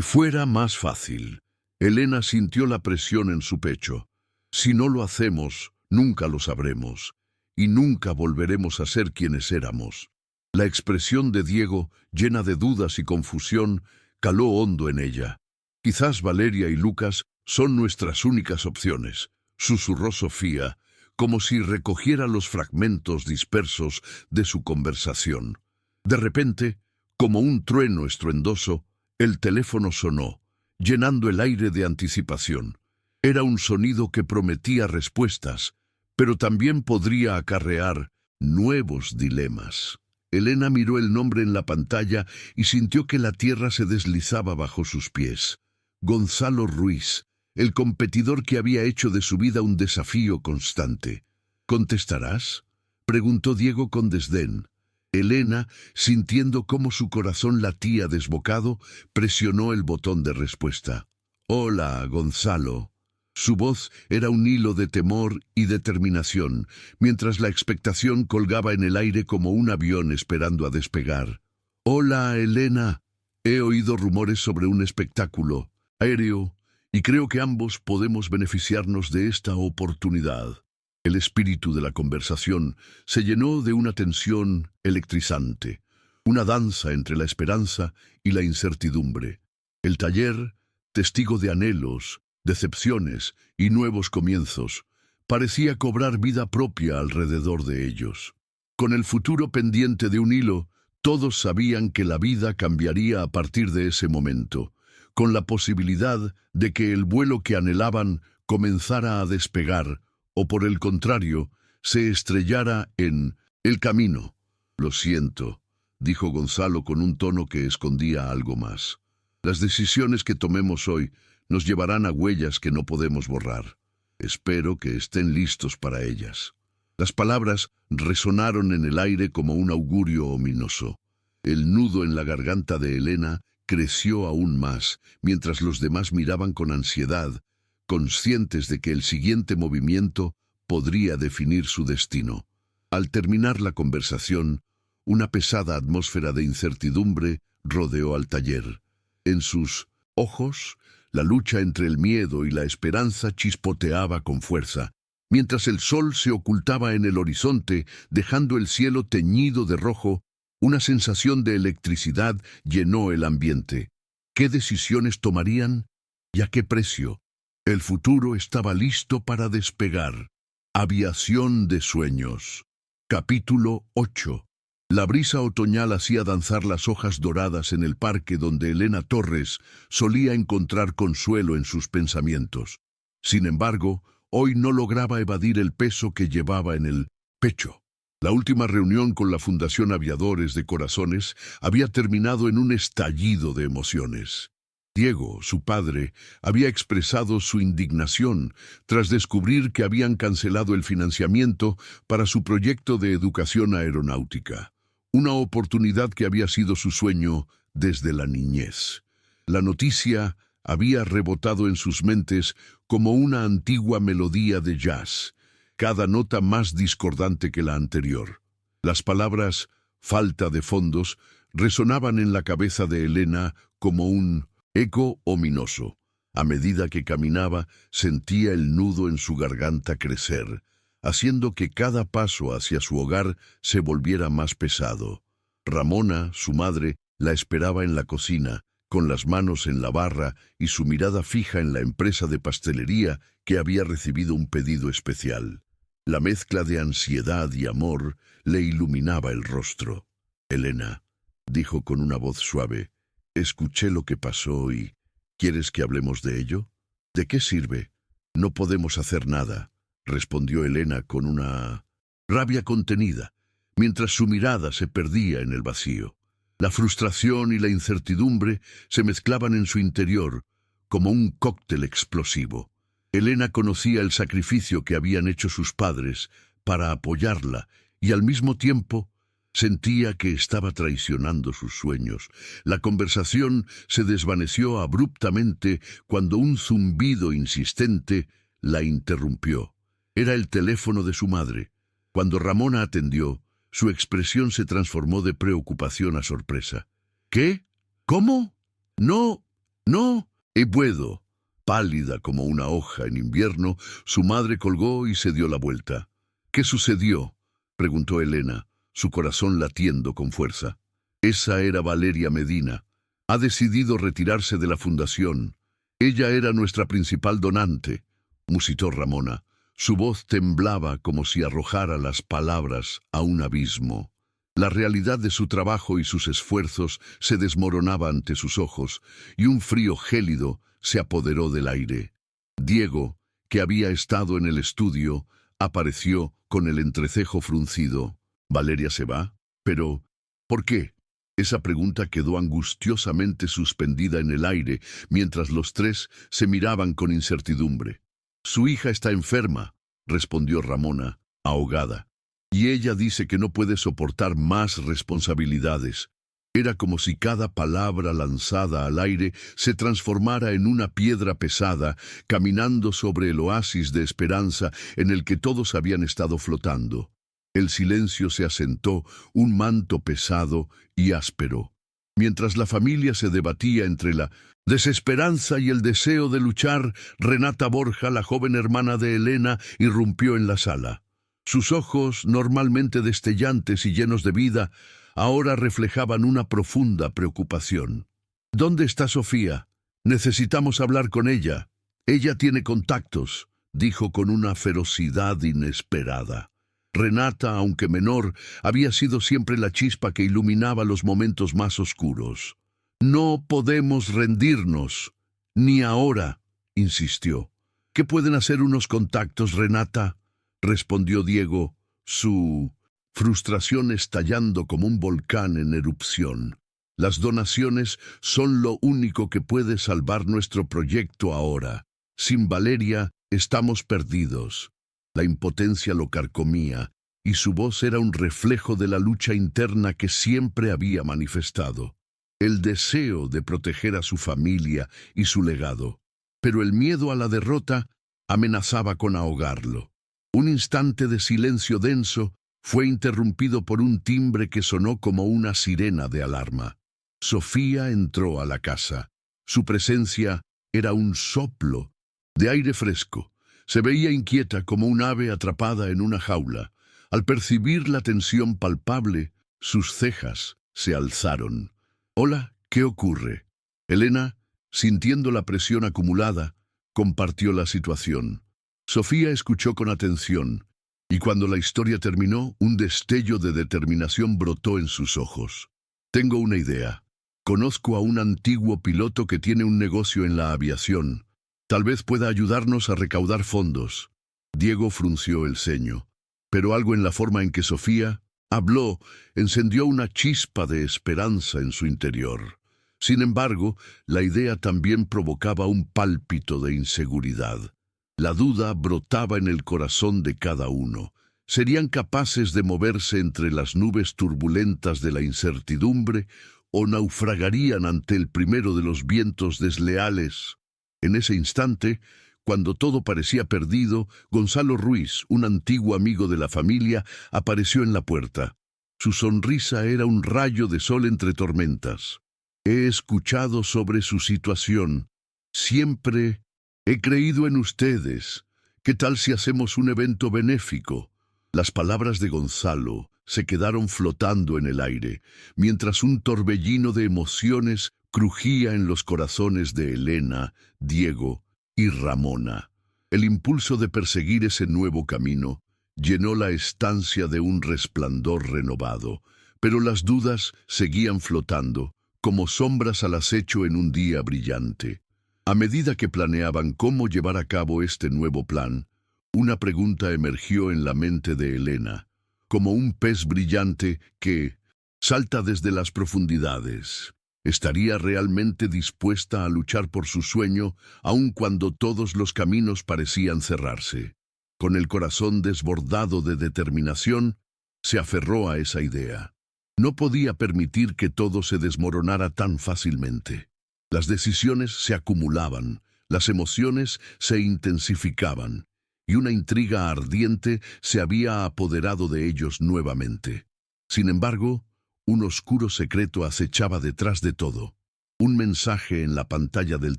fuera más fácil. Elena sintió la presión en su pecho. «Si no lo hacemos, nunca lo sabremos, y nunca volveremos a ser quienes éramos». La expresión de Diego, llena de dudas y confusión, caló hondo en ella. «Quizás Valeria y Lucas son nuestras únicas opciones», susurró Sofía, como si recogiera los fragmentos dispersos de su conversación. De repente, como un trueno estruendoso, el teléfono sonó, llenando el aire de anticipación. Era un sonido que prometía respuestas, pero también podría acarrear nuevos dilemas. Elena miró el nombre en la pantalla y sintió que la tierra se deslizaba bajo sus pies. Gonzalo Ruiz, el competidor que había hecho de su vida un desafío constante. «¿Contestarás?», preguntó Diego con desdén. Elena, sintiendo cómo su corazón latía desbocado, presionó el botón de respuesta. «Hola, Gonzalo». Su voz era un hilo de temor y determinación, mientras la expectación colgaba en el aire como un avión esperando a despegar. «Hola, Elena. He oído rumores sobre un espectáculo aéreo y creo que ambos podemos beneficiarnos de esta oportunidad». El espíritu de la conversación se llenó de una tensión electrizante, una danza entre la esperanza y la incertidumbre. El taller, testigo de anhelos, decepciones y nuevos comienzos, parecía cobrar vida propia alrededor de ellos. Con el futuro pendiente de un hilo, todos sabían que la vida cambiaría a partir de ese momento, con la posibilidad de que el vuelo que anhelaban comenzara a despegar, o por el contrario, se estrellara en el camino. «Lo siento», dijo Gonzalo con un tono que escondía algo más. «Las decisiones que tomemos hoy nos llevarán a huellas que no podemos borrar. Espero que estén listos para ellas». Las palabras resonaron en el aire como un augurio ominoso. El nudo en la garganta de Elena creció aún más, mientras los demás miraban con ansiedad, conscientes de que el siguiente movimiento podría definir su destino. Al terminar la conversación, una pesada atmósfera de incertidumbre rodeó al taller. En sus ojos, la lucha entre el miedo y la esperanza chispoteaba con fuerza, mientras el sol se ocultaba en el horizonte, dejando el cielo teñido de rojo. Una sensación de electricidad llenó el ambiente. ¿Qué decisiones tomarían? ¿Y a qué precio? El futuro estaba listo para despegar. Aviación de sueños. Capítulo 8. La brisa otoñal hacía danzar las hojas doradas en el parque donde Elena Torres solía encontrar consuelo en sus pensamientos. Sin embargo, hoy no lograba evadir el peso que llevaba en el pecho. La última reunión con la Fundación Aviadores de Corazones había terminado en un estallido de emociones. Diego, su padre, había expresado su indignación tras descubrir que habían cancelado el financiamiento para su proyecto de educación aeronáutica, una oportunidad que había sido su sueño desde la niñez. La noticia había rebotado en sus mentes como una antigua melodía de jazz, cada nota más discordante que la anterior. Las palabras «falta de fondos» resonaban en la cabeza de Elena como un eco ominoso. A medida que caminaba, sentía el nudo en su garganta crecer, haciendo que cada paso hacia su hogar se volviera más pesado. Ramona, su madre, la esperaba en la cocina, con las manos en la barra y su mirada fija en la empresa de pastelería que había recibido un pedido especial. La mezcla de ansiedad y amor le iluminaba el rostro. «Elena», dijo con una voz suave, «escuché lo que pasó y... ¿quieres que hablemos de ello?» «¿De qué sirve? No podemos hacer nada», respondió Elena con una rabia contenida, mientras su mirada se perdía en el vacío. La frustración y la incertidumbre se mezclaban en su interior como un cóctel explosivo. Elena conocía el sacrificio que habían hecho sus padres para apoyarla y al mismo tiempo sentía que estaba traicionando sus sueños. La conversación se desvaneció abruptamente cuando un zumbido insistente la interrumpió. Era el teléfono de su madre. Cuando Ramona atendió, su expresión se transformó de preocupación a sorpresa. «¿Qué? ¿Cómo? No, no, puedo». Pálida como una hoja en invierno, su madre colgó y se dio la vuelta. «¿Qué sucedió?», preguntó Elena, su corazón latiendo con fuerza. Esa era Valeria Medina. Ha decidido retirarse de la fundación. Ella era nuestra principal donante, musitó Ramona. Su voz temblaba como si arrojara las palabras a un abismo. La realidad de su trabajo y sus esfuerzos se desmoronaba ante sus ojos, y un frío gélido se apoderó del aire. Diego, que había estado en el estudio, apareció con el entrecejo fruncido. «¿Valeria se va? Pero, ¿por qué?». Esa pregunta quedó angustiosamente suspendida en el aire mientras los tres se miraban con incertidumbre. «Su hija está enferma», respondió Ramona, ahogada. «Y ella dice que no puede soportar más responsabilidades». Era como si cada palabra lanzada al aire se transformara en una piedra pesada, caminando sobre el oasis de esperanza en el que todos habían estado flotando. El silencio se asentó, un manto pesado y áspero. Mientras la familia se debatía entre la desesperanza y el deseo de luchar, Renata Borja, la joven hermana de Elena, irrumpió en la sala. Sus ojos, normalmente destellantes y llenos de vida, ahora reflejaban una profunda preocupación. ¿Dónde está Sofía? Necesitamos hablar con ella. Ella tiene contactos, dijo con una ferocidad inesperada. Renata, aunque menor, había sido siempre la chispa que iluminaba los momentos más oscuros. «No podemos rendirnos, ni ahora», insistió. «¿Qué pueden hacer unos contactos, Renata?», respondió Diego, su frustración estallando como un volcán en erupción. «Las donaciones son lo único que puede salvar nuestro proyecto ahora. Sin Valeria, estamos perdidos». La impotencia lo carcomía, y su voz era un reflejo de la lucha interna que siempre había manifestado. El deseo de proteger a su familia y su legado. Pero el miedo a la derrota amenazaba con ahogarlo. Un instante de silencio denso fue interrumpido por un timbre que sonó como una sirena de alarma. Sofía entró a la casa. Su presencia era un soplo de aire fresco. Se veía inquieta como un ave atrapada en una jaula. Al percibir la tensión palpable, sus cejas se alzaron. «Hola, ¿qué ocurre?». Elena, sintiendo la presión acumulada, compartió la situación. Sofía escuchó con atención, y cuando la historia terminó, un destello de determinación brotó en sus ojos. «Tengo una idea. Conozco a un antiguo piloto que tiene un negocio en la aviación. Tal vez pueda ayudarnos a recaudar fondos». Diego frunció el ceño, pero algo en la forma en que Sofía habló encendió una chispa de esperanza en su interior. Sin embargo, la idea también provocaba un pálpito de inseguridad. La duda brotaba en el corazón de cada uno. ¿Serían capaces de moverse entre las nubes turbulentas de la incertidumbre o naufragarían ante el primero de los vientos desleales? En ese instante, cuando todo parecía perdido, Gonzalo Ruiz, un antiguo amigo de la familia, apareció en la puerta. Su sonrisa era un rayo de sol entre tormentas. «He escuchado sobre su situación. Siempre he creído en ustedes. ¿Qué tal si hacemos un evento benéfico?». Las palabras de Gonzalo se quedaron flotando en el aire, mientras un torbellino de emociones crujía en los corazones de Elena, Diego y Ramona. El impulso de perseguir ese nuevo camino llenó la estancia de un resplandor renovado, pero las dudas seguían flotando, como sombras al acecho en un día brillante. A medida que planeaban cómo llevar a cabo este nuevo plan, una pregunta emergió en la mente de Elena, como un pez brillante que salta desde las profundidades. ¿Estaría realmente dispuesta a luchar por su sueño, aun cuando todos los caminos parecían cerrarse? Con el corazón desbordado de determinación, se aferró a esa idea. No podía permitir que todo se desmoronara tan fácilmente. Las decisiones se acumulaban, las emociones se intensificaban, y una intriga ardiente se había apoderado de ellos nuevamente. Sin embargo, un oscuro secreto acechaba detrás de todo. Un mensaje en la pantalla del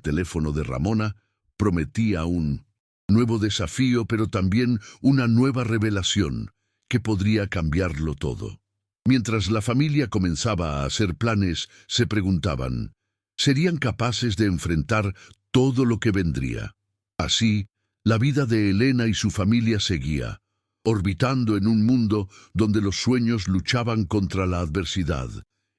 teléfono de Ramona prometía un nuevo desafío, pero también una nueva revelación que podría cambiarlo todo. Mientras la familia comenzaba a hacer planes, se preguntaban, ¿serían capaces de enfrentar todo lo que vendría? Así, la vida de Elena y su familia seguía, orbitando en un mundo donde los sueños luchaban contra la adversidad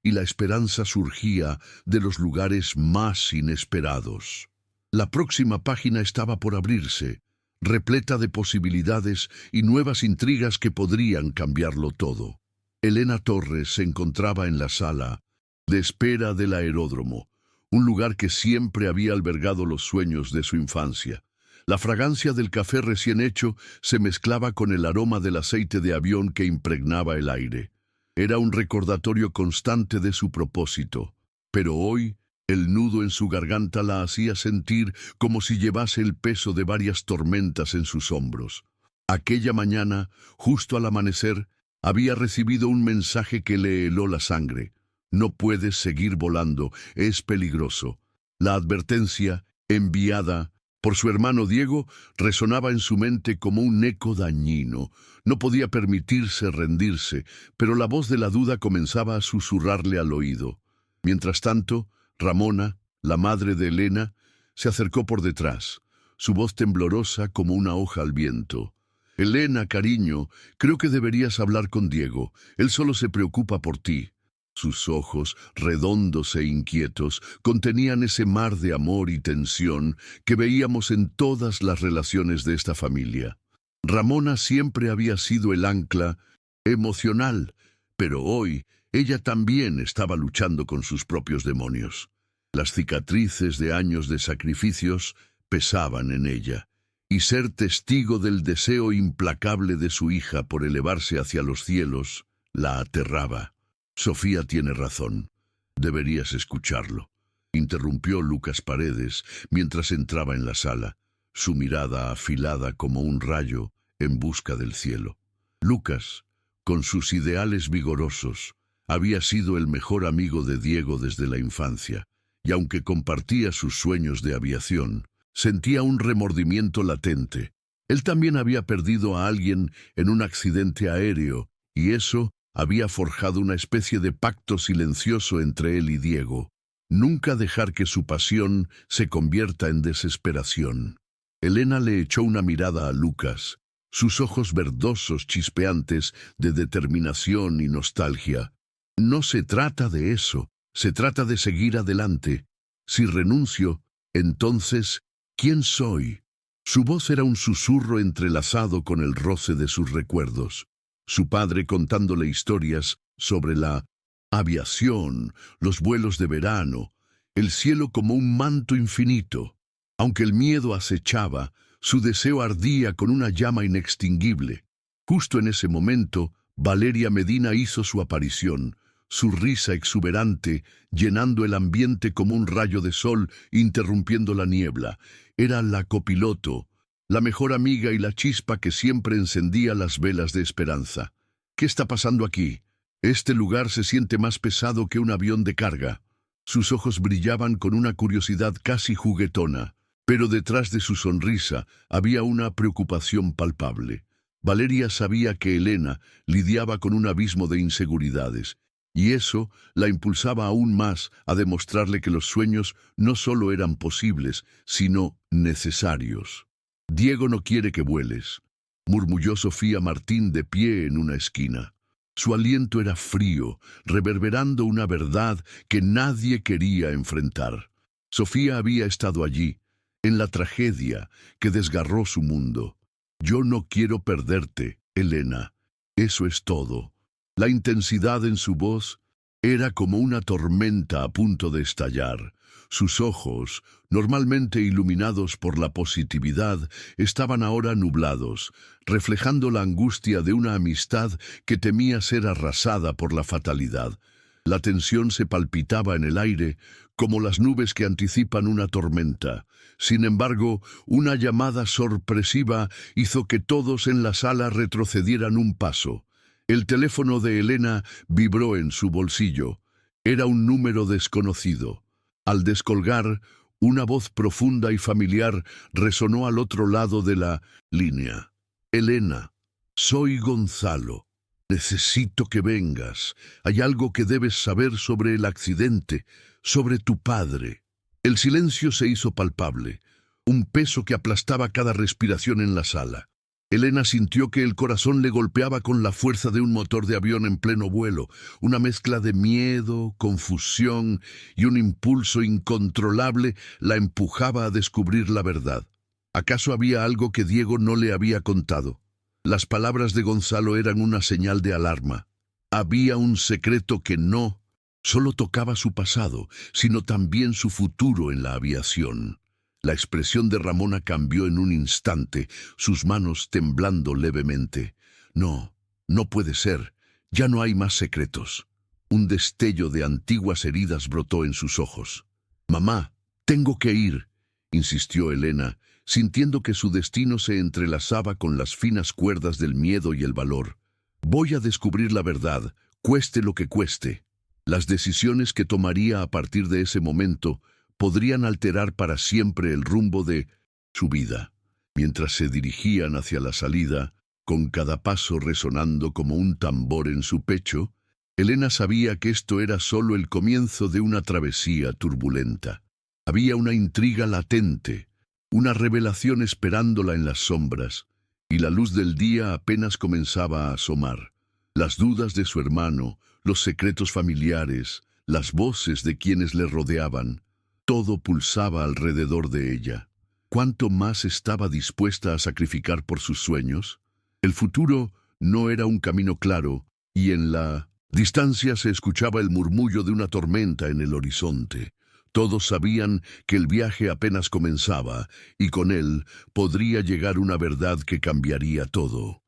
y la esperanza surgía de los lugares más inesperados. La próxima página estaba por abrirse, repleta de posibilidades y nuevas intrigas que podrían cambiarlo todo. Elena Torres se encontraba en la sala de espera del aeródromo, un lugar que siempre había albergado los sueños de su infancia. La fragancia del café recién hecho se mezclaba con el aroma del aceite de avión que impregnaba el aire. Era un recordatorio constante de su propósito, pero hoy el nudo en su garganta la hacía sentir como si llevase el peso de varias tormentas en sus hombros. Aquella mañana, justo al amanecer, había recibido un mensaje que le heló la sangre. No puedes seguir volando, es peligroso. La advertencia, enviada por su hermano Diego, resonaba en su mente como un eco dañino. No podía permitirse rendirse, pero la voz de la duda comenzaba a susurrarle al oído. Mientras tanto, Ramona, la madre de Elena, se acercó por detrás, su voz temblorosa como una hoja al viento. «Elena, cariño, creo que deberías hablar con Diego. Él solo se preocupa por ti». Sus ojos, redondos e inquietos, contenían ese mar de amor y tensión que veíamos en todas las relaciones de esta familia. Ramona siempre había sido el ancla emocional, pero hoy ella también estaba luchando con sus propios demonios. Las cicatrices de años de sacrificios pesaban en ella, y ser testigo del deseo implacable de su hija por elevarse hacia los cielos la aterraba. «Sofía tiene razón. Deberías escucharlo», interrumpió Lucas Paredes mientras entraba en la sala, su mirada afilada como un rayo en busca del cielo. Lucas, con sus ideales vigorosos, había sido el mejor amigo de Diego desde la infancia, y aunque compartía sus sueños de aviación, sentía un remordimiento latente. Él también había perdido a alguien en un accidente aéreo, y eso había forjado una especie de pacto silencioso entre él y Diego. Nunca dejar que su pasión se convierta en desesperación. Elena le echó una mirada a Lucas, sus ojos verdosos chispeantes de determinación y nostalgia. «No se trata de eso, se trata de seguir adelante. Si renuncio, entonces, ¿quién soy?» Su voz era un susurro entrelazado con el roce de sus recuerdos. Su padre contándole historias sobre la aviación, los vuelos de verano, el cielo como un manto infinito. Aunque el miedo acechaba, su deseo ardía con una llama inextinguible. Justo en ese momento, Valeria Medina hizo su aparición, su risa exuberante, llenando el ambiente como un rayo de sol, interrumpiendo la niebla. Era la copiloto, la mejor amiga y la chispa que siempre encendía las velas de esperanza. «¿Qué está pasando aquí? Este lugar se siente más pesado que un avión de carga». Sus ojos brillaban con una curiosidad casi juguetona, pero detrás de su sonrisa había una preocupación palpable. Valeria sabía que Elena lidiaba con un abismo de inseguridades, y eso la impulsaba aún más a demostrarle que los sueños no solo eran posibles, sino necesarios. «Diego no quiere que vueles», murmulló Sofía Martín de pie en una esquina. Su aliento era frío, reverberando una verdad que nadie quería enfrentar. Sofía había estado allí, en la tragedia que desgarró su mundo. «Yo no quiero perderte, Elena. Eso es todo». La intensidad en su voz era como una tormenta a punto de estallar. Sus ojos, normalmente iluminados por la positividad, estaban ahora nublados, reflejando la angustia de una amistad que temía ser arrasada por la fatalidad. La tensión se palpitaba en el aire, como las nubes que anticipan una tormenta. Sin embargo, una llamada sorpresiva hizo que todos en la sala retrocedieran un paso. El teléfono de Elena vibró en su bolsillo. Era un número desconocido. Al descolgar, una voz profunda y familiar resonó al otro lado de la línea. «Elena, soy Gonzalo. Necesito que vengas. Hay algo que debes saber sobre el accidente, sobre tu padre». El silencio se hizo palpable, un peso que aplastaba cada respiración en la sala. Elena sintió que el corazón le golpeaba con la fuerza de un motor de avión en pleno vuelo, una mezcla de miedo, confusión y un impulso incontrolable la empujaba a descubrir la verdad. ¿Acaso había algo que Diego no le había contado? Las palabras de Gonzalo eran una señal de alarma. Había un secreto que no solo tocaba su pasado, sino también su futuro en la aviación. La expresión de Ramona cambió en un instante, sus manos temblando levemente. «No, no puede ser. Ya no hay más secretos». Un destello de antiguas heridas brotó en sus ojos. «Mamá, tengo que ir», insistió Elena, sintiendo que su destino se entrelazaba con las finas cuerdas del miedo y el valor. «Voy a descubrir la verdad, cueste lo que cueste». Las decisiones que tomaría a partir de ese momento podrían alterar para siempre el rumbo de su vida. Mientras se dirigían hacia la salida, con cada paso resonando como un tambor en su pecho, Elena sabía que esto era solo el comienzo de una travesía turbulenta. Había una intriga latente, una revelación esperándola en las sombras, y la luz del día apenas comenzaba a asomar. Las dudas de su hermano, los secretos familiares, las voces de quienes le rodeaban, todo pulsaba alrededor de ella. ¿Cuánto más estaba dispuesta a sacrificar por sus sueños? El futuro no era un camino claro, y en la distancia se escuchaba el murmullo de una tormenta en el horizonte. Todos sabían que el viaje apenas comenzaba, y con él podría llegar una verdad que cambiaría todo.